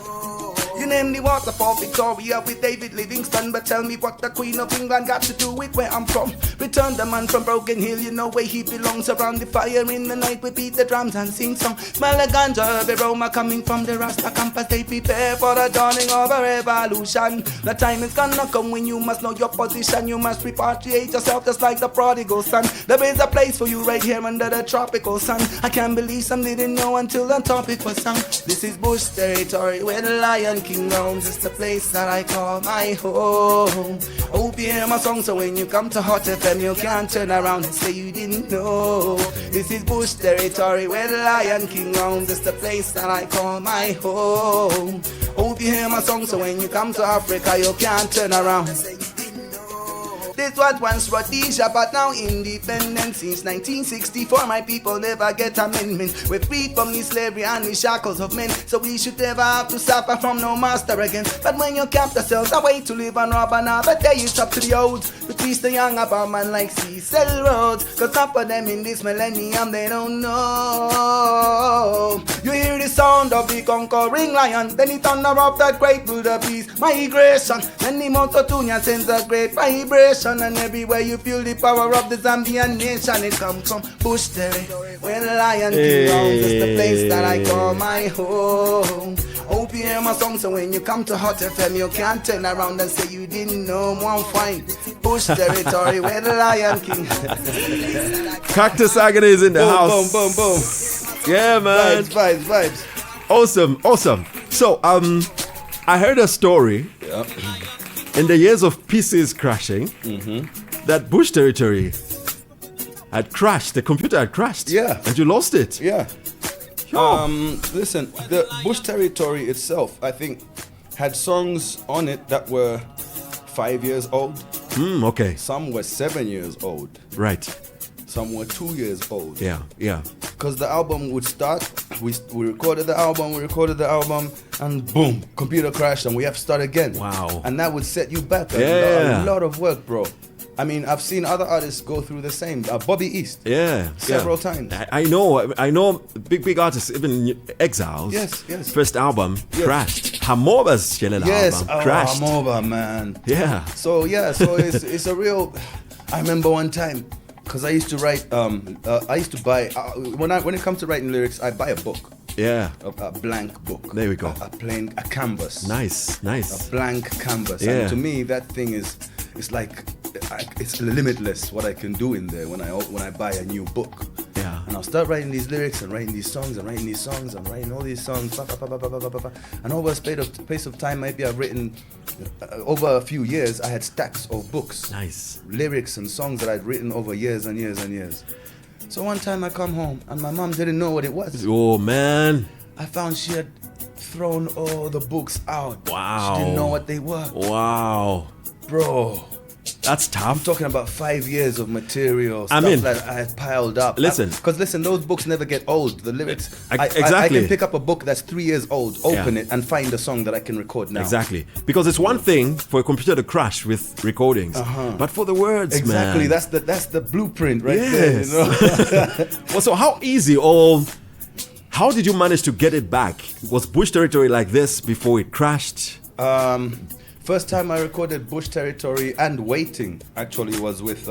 [SPEAKER 2] You name the waterfall Victoria with David Livingstone, but tell me what the Queen of England got to do with where I'm from. Return the man from Broken Hill, you know where he belongs. Around the fire in the night we beat the drums and sing song. Smell a ganja, the aroma coming from the Rasta campus. They prepare for the dawning of a revolution. The time is gonna come when you must know your position. You must repatriate yourself just like the prodigal son. There is a place for you right here under the tropical sun. I can't believe some didn't know until the topic was sung. This is Bush territory where the Lion King roams. It's the place that I call my home. Hope you hear my song. So when you come to Hot FM, you can't turn around and say you didn't know. This is Bush territory where the Lion King roams. It's the place that I call my home. Hope you hear my song. So when you come to Africa, you can't turn around and say you didn't know. This was once Rhodesia, but now independent. Since 1964, my people never get amendment. We're free from the slavery and the shackles of men, so we should never have to suffer from no master again. But when you cap yourselves a way to live and rob another day, it's up to the old to teach the young about man like Cecil Rhodes. Cause some of them in this millennium, they don't know. You hear the sound of the conquering lion, then it thunder up that great wildebeest migration. Then the Mototunian sends a great vibration, and everywhere you feel the power of the Zambian nation. It comes from Bush territory where the Lion King roams. It's the place that I call my home. Hope you hear my song. So when you come to Hot FM, you can't turn around and say you didn't know. One fine Bush territory where the Lion King.
[SPEAKER 7] Cactus Agony is in the house.
[SPEAKER 4] Boom, boom, boom.
[SPEAKER 7] Yeah, man.
[SPEAKER 4] Vibes.
[SPEAKER 7] Awesome. So, I heard a story.
[SPEAKER 4] Yeah.
[SPEAKER 7] In the years of pieces crashing, that Bush territory had crashed. The computer had crashed.
[SPEAKER 4] Yeah.
[SPEAKER 7] And you lost it.
[SPEAKER 4] Yeah. Listen, the Bush territory itself, I think, had songs on it that were 5 years old.
[SPEAKER 7] Okay.
[SPEAKER 4] Some were 7 years old.
[SPEAKER 7] Right.
[SPEAKER 4] Some were 2 years old.
[SPEAKER 7] Yeah.
[SPEAKER 4] Because the album would start, we recorded the album, and boom, computer crashed, and we have to start again.
[SPEAKER 7] Wow.
[SPEAKER 4] And that would set you back
[SPEAKER 7] a
[SPEAKER 4] lot of work, bro. I mean, I've seen other artists go through the same. Bobby East. Several times.
[SPEAKER 7] I know big artists, even Exiles.
[SPEAKER 4] Yes.
[SPEAKER 7] First album crashed. Hamoba's album crashed.
[SPEAKER 4] Hamoba, man.
[SPEAKER 7] Yeah.
[SPEAKER 4] So it's a real. I remember one time, because I used to write. I used to buy when it comes to writing lyrics, I buy a book.
[SPEAKER 7] Yeah.
[SPEAKER 4] A blank book.
[SPEAKER 7] There we go.
[SPEAKER 4] A canvas.
[SPEAKER 7] Nice.
[SPEAKER 4] A blank canvas.
[SPEAKER 7] Yeah.
[SPEAKER 4] And to me, that thing is, it's like, it's limitless what I can do in there when I buy a new book.
[SPEAKER 7] Yeah. Yeah.
[SPEAKER 4] And I'll start writing these lyrics and writing these songs and writing these songs and writing all these songs. And over a space of time, maybe I've written, over a few years, I had stacks of books.
[SPEAKER 7] Nice.
[SPEAKER 4] Lyrics and songs that I'd written over years and years and years. So one time I come home and my mom didn't know what it was.
[SPEAKER 7] Oh, man.
[SPEAKER 4] I found she had thrown all the books out.
[SPEAKER 7] Wow.
[SPEAKER 4] She didn't know what they were.
[SPEAKER 7] Wow.
[SPEAKER 4] Bro.
[SPEAKER 7] That's tough.
[SPEAKER 4] I'm talking about 5 years of material, stuff that I had piled up.
[SPEAKER 7] Listen.
[SPEAKER 4] Because listen, those books never get old. The lyrics.
[SPEAKER 7] Exactly.
[SPEAKER 4] I can pick up a book that's 3 years old, open it, and find a song that I can record now.
[SPEAKER 7] Exactly. Because it's one thing for a computer to crash with recordings, but for the words,
[SPEAKER 4] exactly,
[SPEAKER 7] man.
[SPEAKER 4] That's the blueprint right there. You know?
[SPEAKER 7] Well, so how easy or how did you manage to get it back? Was Bush Territory like this before it crashed?
[SPEAKER 4] First time I recorded Bush Territory and Waiting actually was with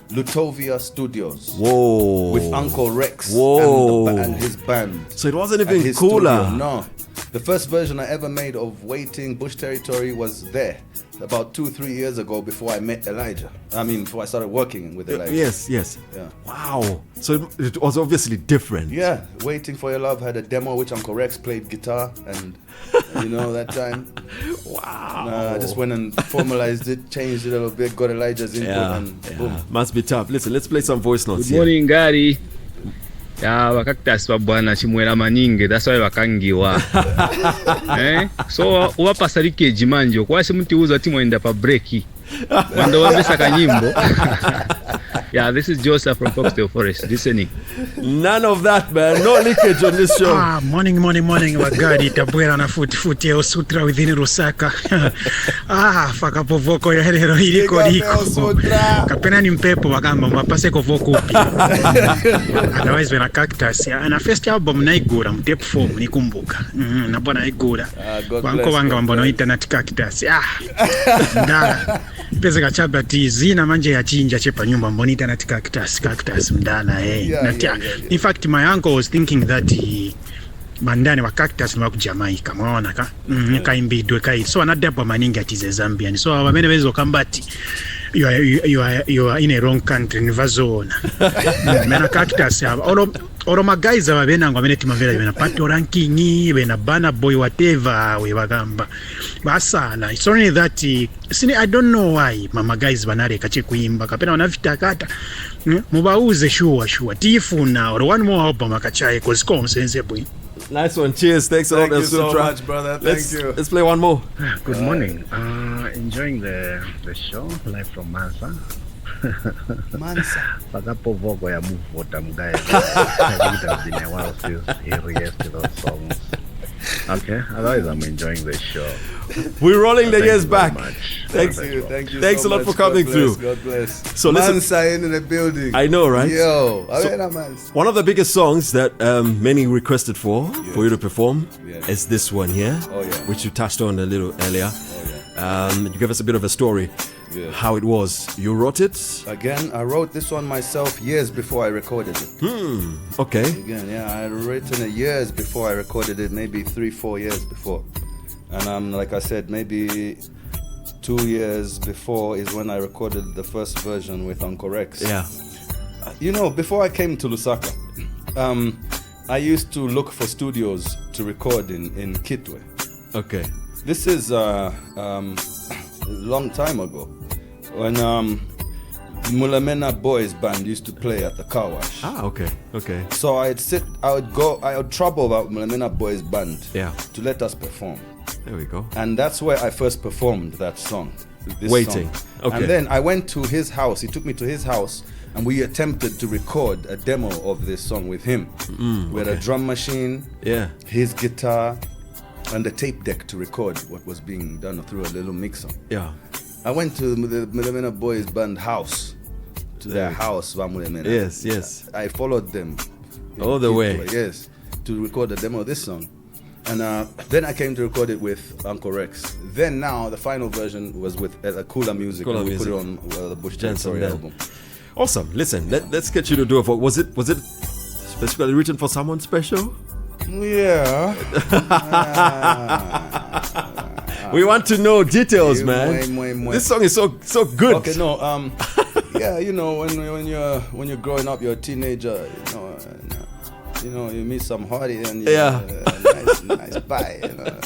[SPEAKER 4] Lutovia Studios.
[SPEAKER 7] Whoa.
[SPEAKER 4] With Uncle Rex and his band.
[SPEAKER 7] So it wasn't even cooler.
[SPEAKER 4] Studio. No. The first version I ever made of Waiting, Bush Territory was there about 2-3 years ago before I met Elijah. Before I started working with Elijah.
[SPEAKER 7] Yes.
[SPEAKER 4] Yeah.
[SPEAKER 7] Wow. So it was obviously different.
[SPEAKER 4] Yeah. Waiting for Your Love had a demo which Uncle Rex played guitar and that time.
[SPEAKER 7] Wow.
[SPEAKER 4] I just went and formalized it, changed it a little bit, got Elijah's input and boom.
[SPEAKER 7] Must be tough. Listen, let's play some voice notes.
[SPEAKER 8] Good morning, Gary. Cactus babwana chimwera maninge, that's why wakangiwa. So wapasarike jimanjo kwasi mutiuza timwenda pa breaki. Wanda wabesa kanyimbo. Yeah, this is Joseph from Foxtail Forest, listening.
[SPEAKER 7] None of that, man. No leakage on this show.
[SPEAKER 9] Morning, Wagari, Tabwera na futi ya Sutra within Rusaka. FAKAPO vocal ya herero hiriko. Kapena ni mpepo wagamba mwapase ko vocal upi. Otherwise when a Cactus na first album naigura mtape form nikumbuka. Nabona naigura. Wanko wanga mbona internet Cactus. Ndala. Pesa kachaba zina manje ya chinja chepa nyumba mbonita na Cactus mdala in fact my uncle was thinking that bandani wa Cactus ni wa Jamaica mwaona ka kaimbidwe kai so anadapa maningi atize Zambian so abamene bezo kambati you are in a wrong country nivazona mena Cactus oro guys ababena ngo abene timavera bena pato ranking bena bana boy whatever we bagamba basala it's only that I don't know why mama guys banare kache kuimba kapena wanavita kata mubauze sure tifuna or one more album akachaye cause come sense boy.
[SPEAKER 7] Nice one. Cheers. Thanks a lot.
[SPEAKER 4] Thank you so much, brother. Thank you.
[SPEAKER 7] Let's play one more.
[SPEAKER 10] Good morning. Enjoying the show live from Mansa. FAKAPO vocal ya move water mugaya. It has been a while since he reacted to those songs. Okay, otherwise I'm enjoying the show.
[SPEAKER 7] We're rolling the years back.
[SPEAKER 4] Thank you.
[SPEAKER 7] Thanks so a lot for coming through.
[SPEAKER 4] God bless.
[SPEAKER 7] So listen,
[SPEAKER 4] Mansa in the building.
[SPEAKER 7] I know, right?
[SPEAKER 4] Yo,
[SPEAKER 7] one of the biggest songs that many requested for you to perform is this one here, which you touched on a little earlier. You gave us a bit of a story. How it was. You wrote it?
[SPEAKER 4] Again, I wrote this one myself years before I recorded it.
[SPEAKER 7] Okay.
[SPEAKER 4] Again, I had written it years before I recorded it, maybe 3-4 years before. And like I said, maybe 2 years before is when I recorded the first version with Uncle Rex.
[SPEAKER 7] Yeah.
[SPEAKER 4] Before I came to Lusaka, I used to look for studios to record in Kitwe.
[SPEAKER 7] Okay.
[SPEAKER 4] This is a long time ago when Mulamena Boys band used to play at the car wash.
[SPEAKER 7] Okay.
[SPEAKER 4] So I would trouble about Mulamena Boys band to let us perform.
[SPEAKER 7] There we go.
[SPEAKER 4] And that's where I first performed that song.
[SPEAKER 7] Waiting.
[SPEAKER 4] Song.
[SPEAKER 7] Okay.
[SPEAKER 4] And then I went to his house. He took me to his house and we attempted to record a demo of this song with him. With a drum machine, his guitar, and the tape deck to record what was being done through a little mixer.
[SPEAKER 7] Yeah.
[SPEAKER 4] I went to the Mulamena Boys band house, to their house, Mulamena.
[SPEAKER 7] Yes.
[SPEAKER 4] I followed them
[SPEAKER 7] all the way.
[SPEAKER 4] Yes, to record the demo of this song. And then I came to record it with Uncle Rex. Then now the final version was with Cooler Music. And we put it on the Bush Territory album.
[SPEAKER 7] Awesome. Listen, let's get you to do it. Was it specifically written for someone special?
[SPEAKER 4] Yeah.
[SPEAKER 7] We want to know details, man. This song is so good.
[SPEAKER 4] Okay, no. When you're growing up, you're a teenager. You know, you meet some hottie and nice pie, you know.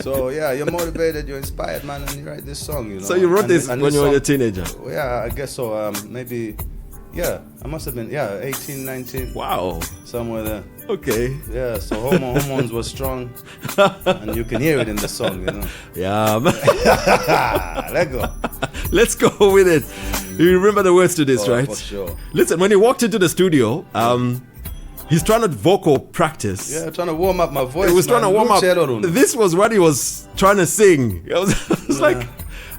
[SPEAKER 4] So yeah, you're motivated, you're inspired, man, and you write this song, you know.
[SPEAKER 7] So you wrote this when you were a teenager?
[SPEAKER 4] Yeah, I guess so. Maybe, I must have been, 18, 19.
[SPEAKER 7] Wow. Somewhere
[SPEAKER 4] there.
[SPEAKER 7] Okay.
[SPEAKER 4] Yeah, so hormones were strong, and you can hear it in the song, you know.
[SPEAKER 7] Yeah, man.
[SPEAKER 4] Let's go.
[SPEAKER 7] Let's go with it. You remember the words to this, right?
[SPEAKER 4] For sure.
[SPEAKER 7] Listen, when he walked into the studio, he's trying to vocal practice.
[SPEAKER 4] Yeah, trying to warm up my voice.
[SPEAKER 7] He was trying to warm up. This was what he was trying to sing. It was like,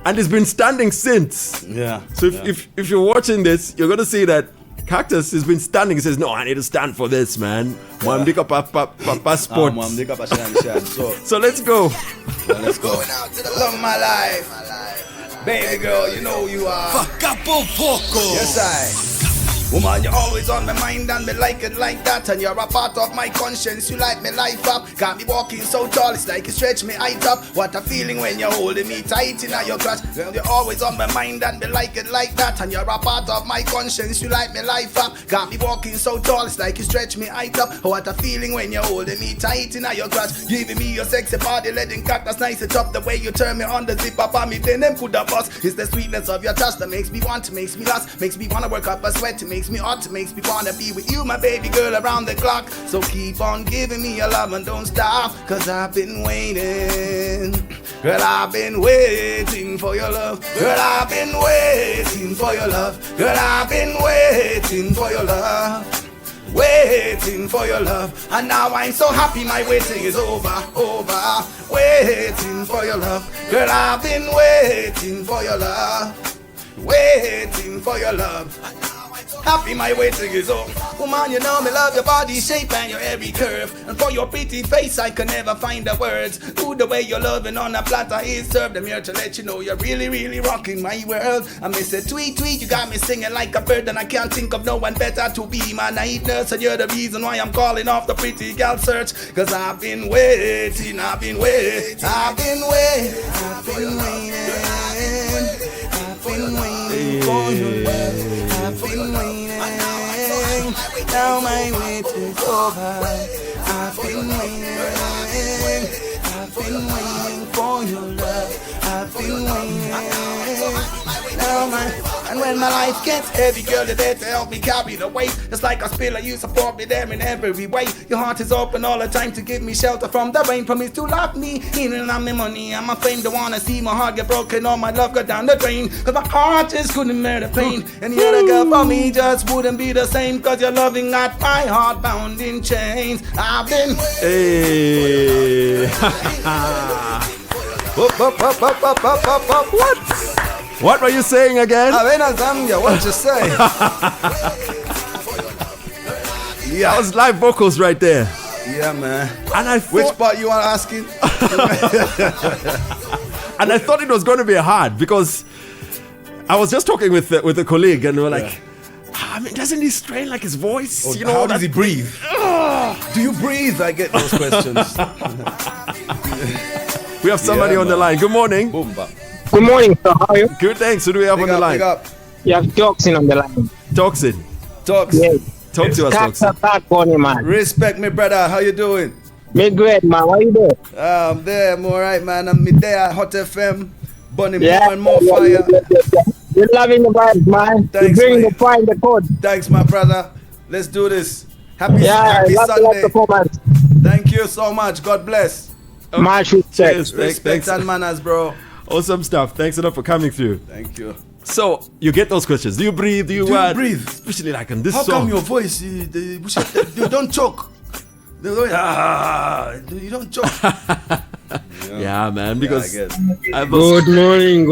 [SPEAKER 7] and he's been standing since.
[SPEAKER 4] Yeah.
[SPEAKER 7] So if you're watching this, you're gonna see that Cactus has been standing. He says, "No, I need to stand for this, man." Passport. So let's go.
[SPEAKER 4] Let's go. Love my life. Baby girl, you know you are
[SPEAKER 1] FAKAPO VOCAL.
[SPEAKER 4] Yes, Woman, you're always on my mind and me like it like that. And you're a part of my conscience, you light me life up. Got me walking so tall, it's like you stretch me height up. What a feeling when you're holding me tight in your clutch. Girl, you're always on my mind and me like it like that. And you're a part of my conscience, you light me life up. Got me walking so tall, it's like you stretch me height up. What a feeling when you're holding me tight in your clutch. Giving me your sexy body, letting Cactus nice it up. The way you turn me on the zip up on me, then them could have bust. It's the sweetness of your touch that makes me want, makes me lust, makes me wanna work up a sweat, makes me hot, makes me wanna be with you, my baby girl, around the clock. So keep on giving me your love and don't stop, cause I've been waiting. Girl, I've been waiting for your love. Girl, I've been waiting for your love. Girl, I've been waiting for your love. Waiting for your love. And now I'm so happy my waiting is over. Waiting for your love. Girl, I've been waiting for your love. Waiting for your love. Happy my waiting is over. Woman, you know me love your body shape and your every curve. And for your pretty face I can never find the words. Ooh, the way you're loving on a platter is served. I'm here to let you know you're really, really rocking my world. I miss a tweet, you got me singing like a bird. And I can't think of no one better to be my night nurse. And you're the reason why I'm calling off the pretty gal search. Cause I've been waiting, I've been waiting for your love. I've been waiting, now my wait is over. I've been waiting for your love. I've been waiting, now and when my life gets heavy, girl, you're there to help me carry the weight. Just like a spiller, you support me there in every way. Your heart is open all the time to give me shelter from the rain. Promise to love me, even on my money and my fame. Don't wanna see my heart get broken or my love go down the drain. Cause my heart just couldn't bear the pain. Any other girl for me just wouldn't be the same. Cause your loving got my heart bound in chains. I've been
[SPEAKER 7] What were you saying again?
[SPEAKER 4] Zambia, what you say?
[SPEAKER 7] That was live vocals right there.
[SPEAKER 4] Yeah, man.
[SPEAKER 7] And I
[SPEAKER 4] which part you are asking?
[SPEAKER 7] And I thought it was going to be hard because I was just talking with a colleague and we were like, I mean, doesn't he strain like his voice?
[SPEAKER 4] You know, how does he breathe? Do you breathe? I get those questions.
[SPEAKER 7] We have somebody on the line. Good morning.
[SPEAKER 11] Good morning, sir. How are you?
[SPEAKER 7] Good, thanks. Who do we have on the line?
[SPEAKER 11] You have Toxin on the line.
[SPEAKER 7] Toxin.
[SPEAKER 11] Yes.
[SPEAKER 7] Talk to us, Toxin.
[SPEAKER 11] Agony, man.
[SPEAKER 4] Respect me, brother. How you doing?
[SPEAKER 11] Me great, man. How you doing?
[SPEAKER 4] I'm there. I'm all right, man. I'm there at Hot FM. Burning more and more fire.
[SPEAKER 11] You're loving the vibes, man.
[SPEAKER 4] Thanks,
[SPEAKER 11] you're bringing the fire in the code.
[SPEAKER 4] Thanks, my brother. Let's do this. Happy Sunday. Thank you so much. God bless.
[SPEAKER 11] Much respect.
[SPEAKER 4] Respect and manners, bro.
[SPEAKER 7] Awesome stuff. Thanks a lot for coming through.
[SPEAKER 4] Thank you.
[SPEAKER 7] So, you get those questions. Do you breathe? Do you
[SPEAKER 4] breathe?
[SPEAKER 7] Especially like on this
[SPEAKER 4] song.
[SPEAKER 7] How
[SPEAKER 4] come your voice, you don't choke? You don't choke.
[SPEAKER 7] Yeah, man, because
[SPEAKER 8] good morning.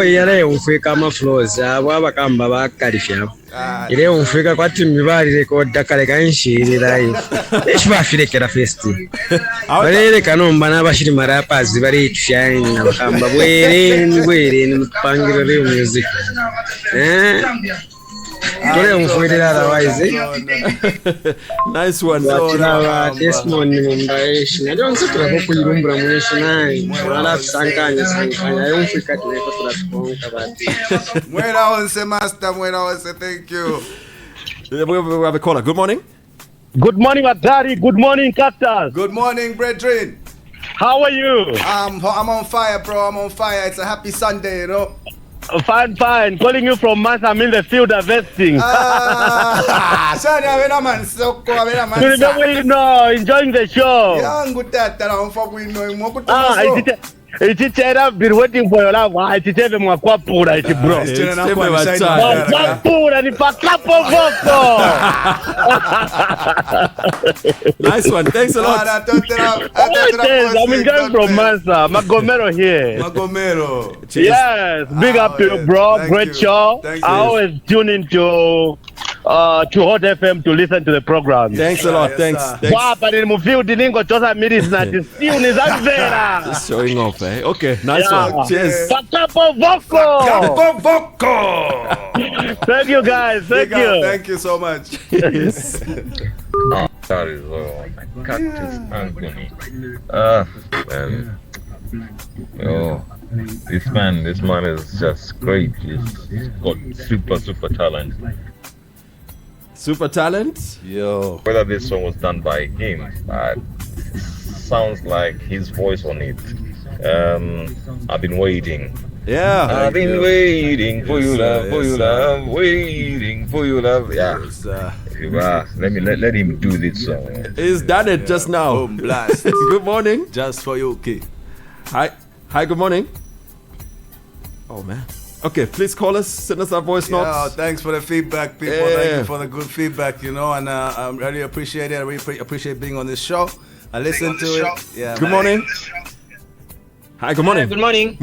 [SPEAKER 8] Yale umfika maflows aba kamba bakarifya ile umfika kwati mibali record kale kanshiri live eshbafirekera festi barere kanomba nabashiri marapazi bari tushine nabakamba bwere ni mupangiro re music
[SPEAKER 7] Nice one.
[SPEAKER 4] Thank you.
[SPEAKER 7] We have a caller. Good morning.
[SPEAKER 11] Good morning, Agari. Good morning, Cactus.
[SPEAKER 4] Good morning, brethren.
[SPEAKER 11] How are you?
[SPEAKER 4] I'm on fire, bro. I'm on fire. It's a happy Sunday, you know.
[SPEAKER 11] Fine. Calling you from Massa. I'm in the field harvesting.
[SPEAKER 4] No,
[SPEAKER 11] enjoying the show. I've been waiting for your love. Bro.
[SPEAKER 7] Nice one. Thanks a lot.
[SPEAKER 11] I'm enjoying from Massa. Magomero here. Yes. Big up to you, bro. Great show. I always tune into Hot FM to listen to the program.
[SPEAKER 7] Thanks a lot. Thanks. Just showing off, eh? Okay, nice one. Cheers.
[SPEAKER 11] FAKAPO VOCAL. Thank you, guys. Thank you.
[SPEAKER 4] Thank you so much.
[SPEAKER 7] Yes.
[SPEAKER 12] That is Cactus Agony. Man. Yo, this man is just great. He's got super talent.
[SPEAKER 7] Super talent?
[SPEAKER 4] Yo.
[SPEAKER 12] Whether this song was done by him, sounds like his voice on it. I've been waiting.
[SPEAKER 7] Yeah.
[SPEAKER 12] I've been waiting for you, love, waiting for you, love. Yeah. Let him do this song.
[SPEAKER 7] He's done it just now.
[SPEAKER 4] Boom, blast.
[SPEAKER 7] Good morning.
[SPEAKER 4] Just for you, okay.
[SPEAKER 7] Hi, good morning. Oh, man. Okay, please call us, send us our voice notes.
[SPEAKER 4] Thanks for the feedback, people.
[SPEAKER 7] Yeah.
[SPEAKER 4] Thank you for the good feedback, you know, and I really appreciate it. I really appreciate being on this show. I listen to it. Yeah.
[SPEAKER 7] Good morning. Hi, good morning.
[SPEAKER 13] Good morning.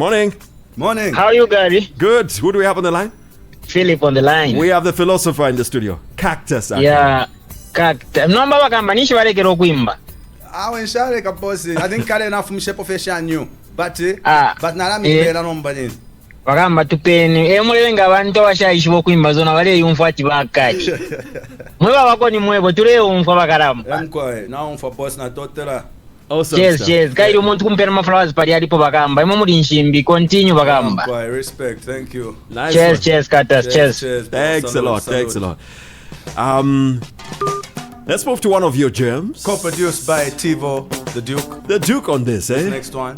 [SPEAKER 4] Morning.
[SPEAKER 13] How are you, Gary?
[SPEAKER 7] Good. Who do we have on the line?
[SPEAKER 13] Philip on the line.
[SPEAKER 7] We have the philosopher in the studio. Cactus Agony.
[SPEAKER 13] Yeah. Cactus. Nomba wakambanishi walekera okuimba.
[SPEAKER 4] Nshale kaposi. I think kale na fumishe profession you. But nala mipera nomba nini.
[SPEAKER 13] Wakamba tupeni. Mulewenga abantu abashayishi bokuimba zona wale yumfa tibakati. Mweba wako ni mwebo tule umfa bakaramba.
[SPEAKER 4] Emkwae na umfa boss na totela.
[SPEAKER 7] Awesome.
[SPEAKER 13] Cheers. Kairi umuntu kumpera maflowers pali alipo bakamba. Imo muri nshimbi continue bakamba.
[SPEAKER 4] Emkwae, respect. Thank you.
[SPEAKER 7] Nice.
[SPEAKER 13] Cheers, Cactus. Cheers.
[SPEAKER 7] Thanks a lot. Let's move to one of your gems.
[SPEAKER 4] Co-produced by Tivo, the Duke.
[SPEAKER 7] The Duke on this, eh?
[SPEAKER 4] Next one.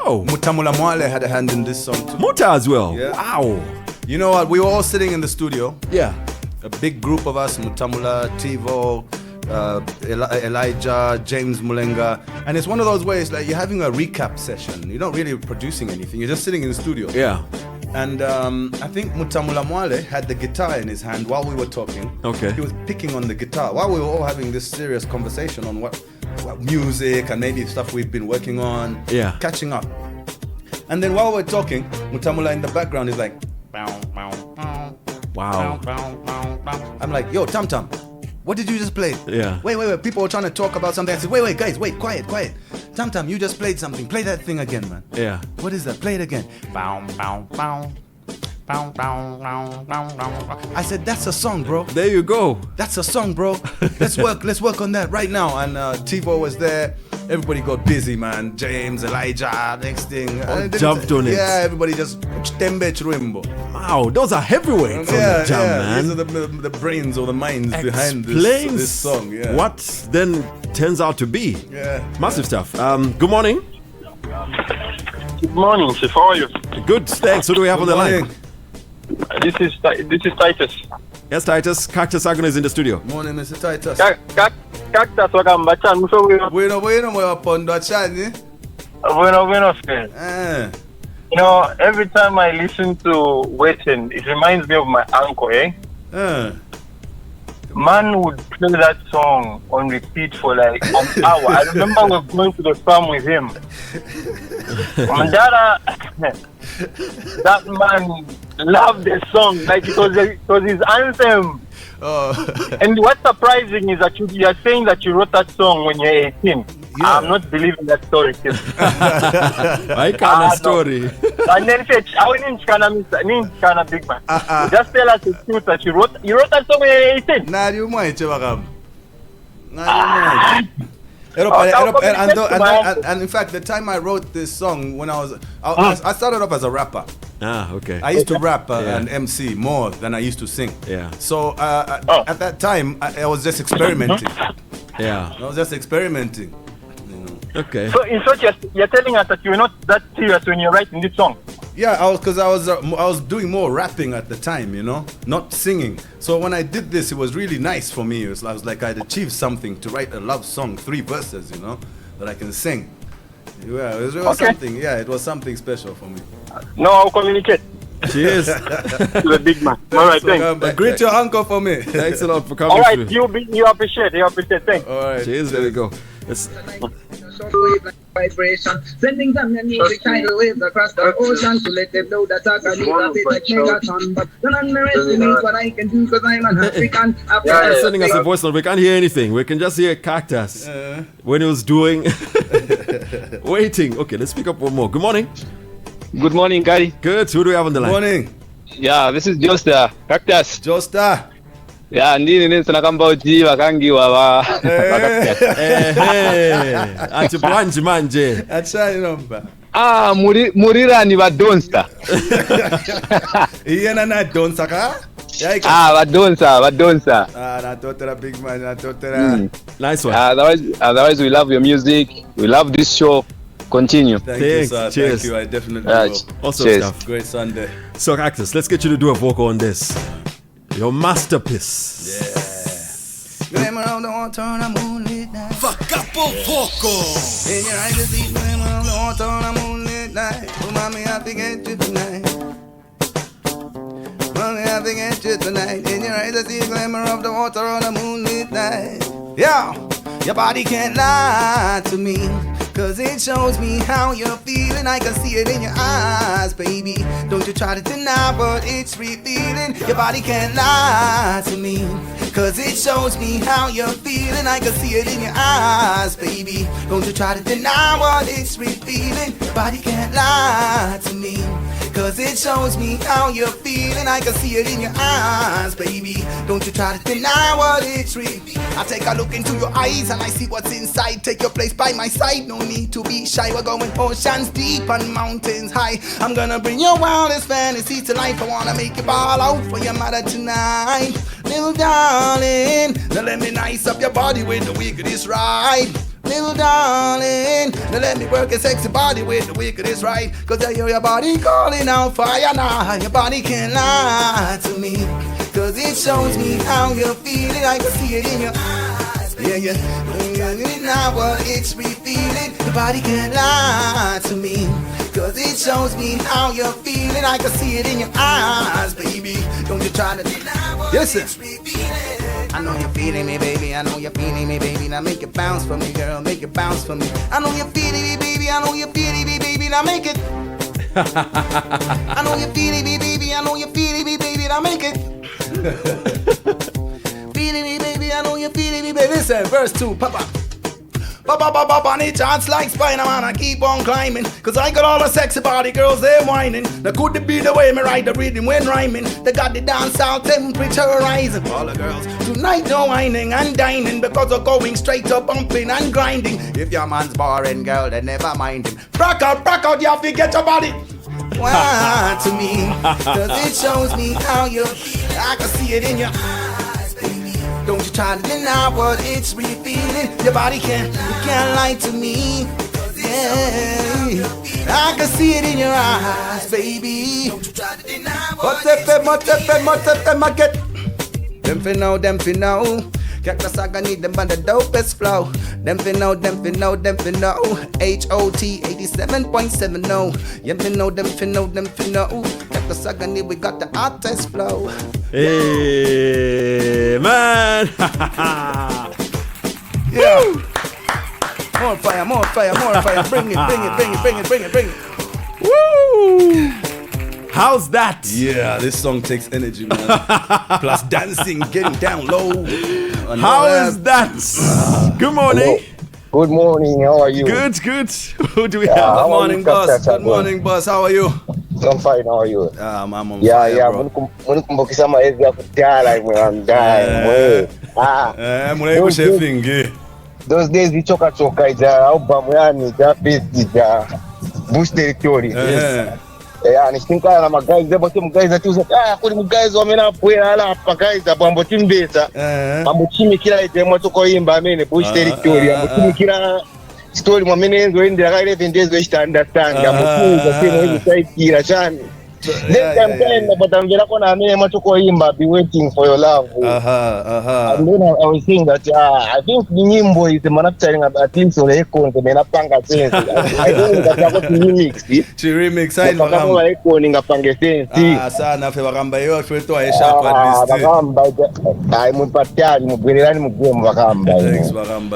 [SPEAKER 7] Oh.
[SPEAKER 4] Mutamula Mwale had a hand in this song too.
[SPEAKER 7] Muta as well.
[SPEAKER 4] Yeah.
[SPEAKER 7] Ow.
[SPEAKER 4] You know what? We were all sitting in the studio.
[SPEAKER 7] Yeah.
[SPEAKER 4] A big group of us, Mutamula, Tivo, Elijah, James Mulenga. And it's one of those ways like you're having a recap session. You're not really producing anything. You're just sitting in the studio.
[SPEAKER 7] Yeah.
[SPEAKER 4] And I think Mutamula Mwale had the guitar in his hand while we were talking.
[SPEAKER 7] Okay.
[SPEAKER 4] He was picking on the guitar while we were all having this serious conversation on what music and maybe stuff we've been working on.
[SPEAKER 7] Yeah.
[SPEAKER 4] Catching up. And then while we're talking, Mutamula in the background is like,
[SPEAKER 7] wow.
[SPEAKER 4] I'm like, yo, Tam Tam, what did you just play?
[SPEAKER 7] Yeah.
[SPEAKER 4] Wait. People were trying to talk about something. I said, wait, guys, quiet. Tam Tam, you just played something. Play that thing again, man.
[SPEAKER 7] Yeah.
[SPEAKER 4] What is that? Play it again. I said, that's a song, bro.
[SPEAKER 7] There you go.
[SPEAKER 4] That's a song, bro. Let's work on that right now. And Tivo was there. Everybody got busy, man. James, Elijah, next thing.
[SPEAKER 7] Jumped on it.
[SPEAKER 4] Yeah, everybody just
[SPEAKER 7] wow, those are heavyweights on the jam, man.
[SPEAKER 4] These are the brains or the minds behind this song. Yeah.
[SPEAKER 7] What then turns out to be.
[SPEAKER 4] Yeah.
[SPEAKER 7] Massive stuff. Good morning.
[SPEAKER 14] Good morning, Chief. How are you?
[SPEAKER 7] Good, thanks. Who do we have on the line?
[SPEAKER 14] This is Titus.
[SPEAKER 7] Yes, Titus. Cactus Agony is in the studio.
[SPEAKER 4] Morning, Mr. Titus.
[SPEAKER 14] Cactus wakamba chan muso
[SPEAKER 4] bueno mwe pondo chani.
[SPEAKER 14] Bueno friend. You know, every time I listen to Waiting, it reminds me of my uncle, Man would play that song on repeat for like an hour. I remember we were going to the farm with him. Mandara, that man loved the song. Like it was his anthem.
[SPEAKER 4] Oh.
[SPEAKER 14] And what's surprising is that you are saying that you wrote that song when you're 18. I'm not believing that story.
[SPEAKER 7] I can't story.
[SPEAKER 14] And then say, I wouldn't kind of big man. Just tell us the truth that you wrote that song when you were 18.
[SPEAKER 4] Nah, you might, and in fact, the time I wrote this song, when I started off as a rapper.
[SPEAKER 7] Okay.
[SPEAKER 4] I used to rap and MC more than I used to sing.
[SPEAKER 7] Yeah.
[SPEAKER 4] So at that time, I was just experimenting.
[SPEAKER 7] Yeah.
[SPEAKER 4] I was just experimenting.
[SPEAKER 7] Okay.
[SPEAKER 14] So in short, you're telling us that you were not that serious when you're writing this song.
[SPEAKER 4] Yeah, I was doing more rapping at the time, not singing. So when I did this, it was really nice for me. I was like I'd achieved something to write a love song, 3 verses, that I can sing. Yeah, it was something. Yeah, it was something special for me.
[SPEAKER 14] No, I'll communicate.
[SPEAKER 7] Cheers.
[SPEAKER 14] To the big man. All right, thanks.
[SPEAKER 4] Greet your uncle for me.
[SPEAKER 7] Thanks a lot for coming.
[SPEAKER 14] All right, you appreciate. Thanks.
[SPEAKER 4] All right.
[SPEAKER 7] Cheers. There we go.
[SPEAKER 15] Vibration, sending them the music tidal waves across the ocean to let them know that I can make a bit like megaton. But don't underestimate what I can do because I'm an African.
[SPEAKER 7] Sending us a voice note. We can't hear anything. We can just hear Cactus when he was doing waiting. Okay, let's pick up one more. Good morning.
[SPEAKER 16] Good morning, Gary.
[SPEAKER 7] Good. Who do we have on the line?
[SPEAKER 4] Good morning.
[SPEAKER 16] Yeah, this is Josta. Cactus.
[SPEAKER 4] Josta.
[SPEAKER 16] Yeah, ndini tunakamba uji wakangiwa wa
[SPEAKER 7] ati bwanji manje
[SPEAKER 4] achani nomba
[SPEAKER 16] murira ni badonsa
[SPEAKER 4] iyena na donsa ka
[SPEAKER 16] badonsa
[SPEAKER 4] natotera big man natotera
[SPEAKER 7] nice one.
[SPEAKER 16] Otherwise we love your music, we love this show. Continue.
[SPEAKER 4] Thank you, sir.
[SPEAKER 7] Cheers.
[SPEAKER 4] Thank you. I definitely will.
[SPEAKER 7] Awesome
[SPEAKER 16] cheers.
[SPEAKER 7] Stuff.
[SPEAKER 4] Great Sunday.
[SPEAKER 7] So Cactus, let's get you to do a vocal on this. Your masterpiece.
[SPEAKER 2] Glimmer on the water on a moonlit night.
[SPEAKER 1] FAKAPO VOCAL.
[SPEAKER 2] In your eyes, I see glimmer on the water on a moonlit night. Oh, mommy, I forget you tonight. Mommy, I forget you tonight. In your eyes, I see glimmer of the water on a moonlit night. Yeah, your body can't lie to me, cause it shows me how you're feeling. I can see it in your eyes, baby. Don't you try to deny what it's revealing. Your body can't lie to me, cause it shows me how you're feeling. I can see it in your eyes, baby. Don't you try to deny what it's revealing. Your body can't lie to me, cause it shows me how you're feeling. I can see it in your eyes, baby. Don't you try to deny what it's revealing. I take a look into your eyes and I see what's inside. Take your place by my side, no need to be shy. We're going oceans deep and mountains high. I'm gonna bring your wildest fantasy to life. I wanna make you ball out for your mother tonight. Little darling, now let me nice up your body with the wickedest ride. Little darling, now let me work your sexy body with the wickedest right. Cause I hear your body calling out fire now. Your body can't lie to me, cause it shows me how you're feeling. I can see it in your eyes, yeah. Now what it's revealing. Your body can't lie to me, cause it shows me how you're feeling. I can see it in your eyes, baby. Don't you try to deny what it's revealing. I know you're feeling me, baby. I know you're feeling me, baby. Now make it bounce for me, girl. Make it bounce for me. I know you're feeling me, baby. I know you're feeling me, baby. Now make it. I know you're feeling me, baby. I know you're feeling me, baby. Now make it. Feeling me, baby. I know you're feeling me, baby. Listen, verse 2, Papa. Papa, on it chance like Spider-Man, I keep on climbing. Cause I got all the sexy body girls, they're whining. That could be the way me ride the rhythm when rhyming. They got the dance out temperature rising. All the girls, tonight no whining and dining, because we're going straight up bumping and grinding. If your man's boring, girl, then never mind him. Rock out, you have to get your body. Why to me, cause it shows me how you feel. I can see it in your eyes, baby. Don't you try to deny what it's revealing. Your body can't lie to me. Yeah, I can see it in your eyes, baby. Don't you try to deny what it's revealing. Them fi know. Cactus Agony, them by the dopest flow. Them fi know. HOT 87.70. Yeah, me know, them fi know. Cactus Agony, we got the hottest flow.
[SPEAKER 7] Hey, man.
[SPEAKER 2] Yeah. More fire. Bring it.
[SPEAKER 7] Woo! How's that?
[SPEAKER 4] Yeah, this song takes energy, man. Plus dancing, getting down low.
[SPEAKER 7] How is that? Good morning.
[SPEAKER 16] Good morning. How are you?
[SPEAKER 7] Good. Who do we
[SPEAKER 16] Yeah,
[SPEAKER 7] have?
[SPEAKER 4] Good morning, boss. Good morning, boss. How are you?
[SPEAKER 16] I'm fine. How are you?
[SPEAKER 4] I'm on fire, bro.
[SPEAKER 16] Munikumbukisa maezi ya kujala mwandaye. Those days ichoka ija album yani ja best ja boost territory. Yani sinkana na magazi zebo timu guys atuza kuli muguys wamena pwela ala pa guys abambo timbesa. Ambo chimi kila ite mwato ko imba amene boost territory ambo chimi kila story mwamene enzo ende la 11 days we understand ambo kuza timu hivi saikira chani. Next time but I'm gonna kona amene mwato ko imba be waiting for your love. And then I was saying that I think the nyimbo is manufacturing at least on echo and menapanga sense. I don't think that remix.
[SPEAKER 4] She remix I know.
[SPEAKER 16] Kama echo ningapanga sense.
[SPEAKER 4] Sana fe bakamba yo tweto aisha kwa list.
[SPEAKER 16] Bakamba ai mpatali mugwelani mugwemo bakamba.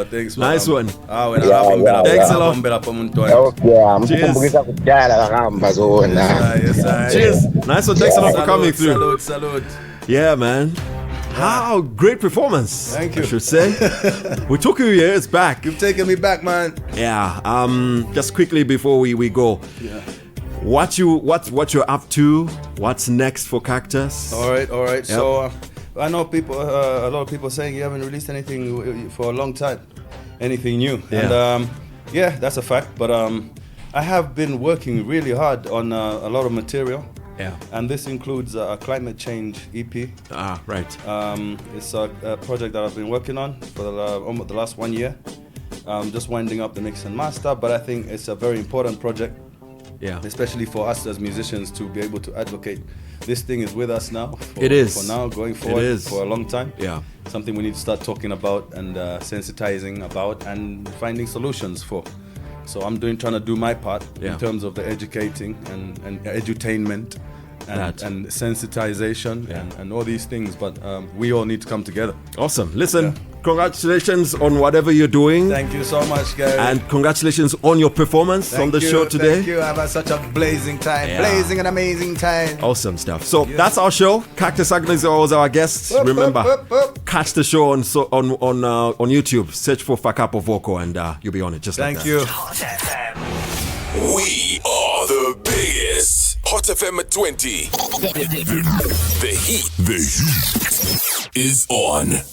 [SPEAKER 4] Thanks.
[SPEAKER 7] Nice one.
[SPEAKER 4] When I thanks a lot.
[SPEAKER 16] Okay, mkumbukisa kujala bakamba zona.
[SPEAKER 7] Yes. Cheers. Nice one. Thanks a lot for coming through.
[SPEAKER 4] Salute.
[SPEAKER 7] Yeah, man. How great performance.
[SPEAKER 4] Thank you.
[SPEAKER 7] I should say. We took you years back.
[SPEAKER 4] You've taken me back, man.
[SPEAKER 7] Yeah. Just quickly before we go.
[SPEAKER 4] Yeah.
[SPEAKER 7] What you're up to? What's next for Cactus?
[SPEAKER 4] All right.
[SPEAKER 7] Yep.
[SPEAKER 4] So I know people. A lot of people saying you haven't released anything for a long time, anything new.
[SPEAKER 7] Yeah.
[SPEAKER 4] And that's a fact. But I have been working really hard on a lot of material.
[SPEAKER 7] Yeah.
[SPEAKER 4] And this includes a climate change EP.
[SPEAKER 7] Right.
[SPEAKER 4] It's a project that I've been working on for the last 1 year. Just winding up the mix and master, but I think it's a very important project.
[SPEAKER 7] Yeah.
[SPEAKER 4] Especially for us as musicians to be able to advocate. This thing is with us now.
[SPEAKER 7] It is.
[SPEAKER 4] For now, going forward.
[SPEAKER 7] It is.
[SPEAKER 4] For a long time.
[SPEAKER 7] Yeah.
[SPEAKER 4] Something we need to start talking about and sensitizing about and finding solutions for. So I'm trying to do my part in terms of the educating and edutainment and sensitization and all these things. But we all need to come together.
[SPEAKER 7] Awesome. Listen, congratulations on whatever you're doing.
[SPEAKER 4] Thank you so much, Gary.
[SPEAKER 7] And congratulations on your performance on the show today.
[SPEAKER 4] Thank you. I've had such a blazing time.
[SPEAKER 7] Yeah.
[SPEAKER 4] Blazing and amazing time.
[SPEAKER 7] Awesome stuff. So that's our show. Cactus Agony is always our guests. Remember, catch the show on YouTube. Search for FAKAPO Vocal and you'll be on it just like that.
[SPEAKER 4] Thank you.
[SPEAKER 1] Hot FM. We are the biggest. Hot FM at 20. The heat is on.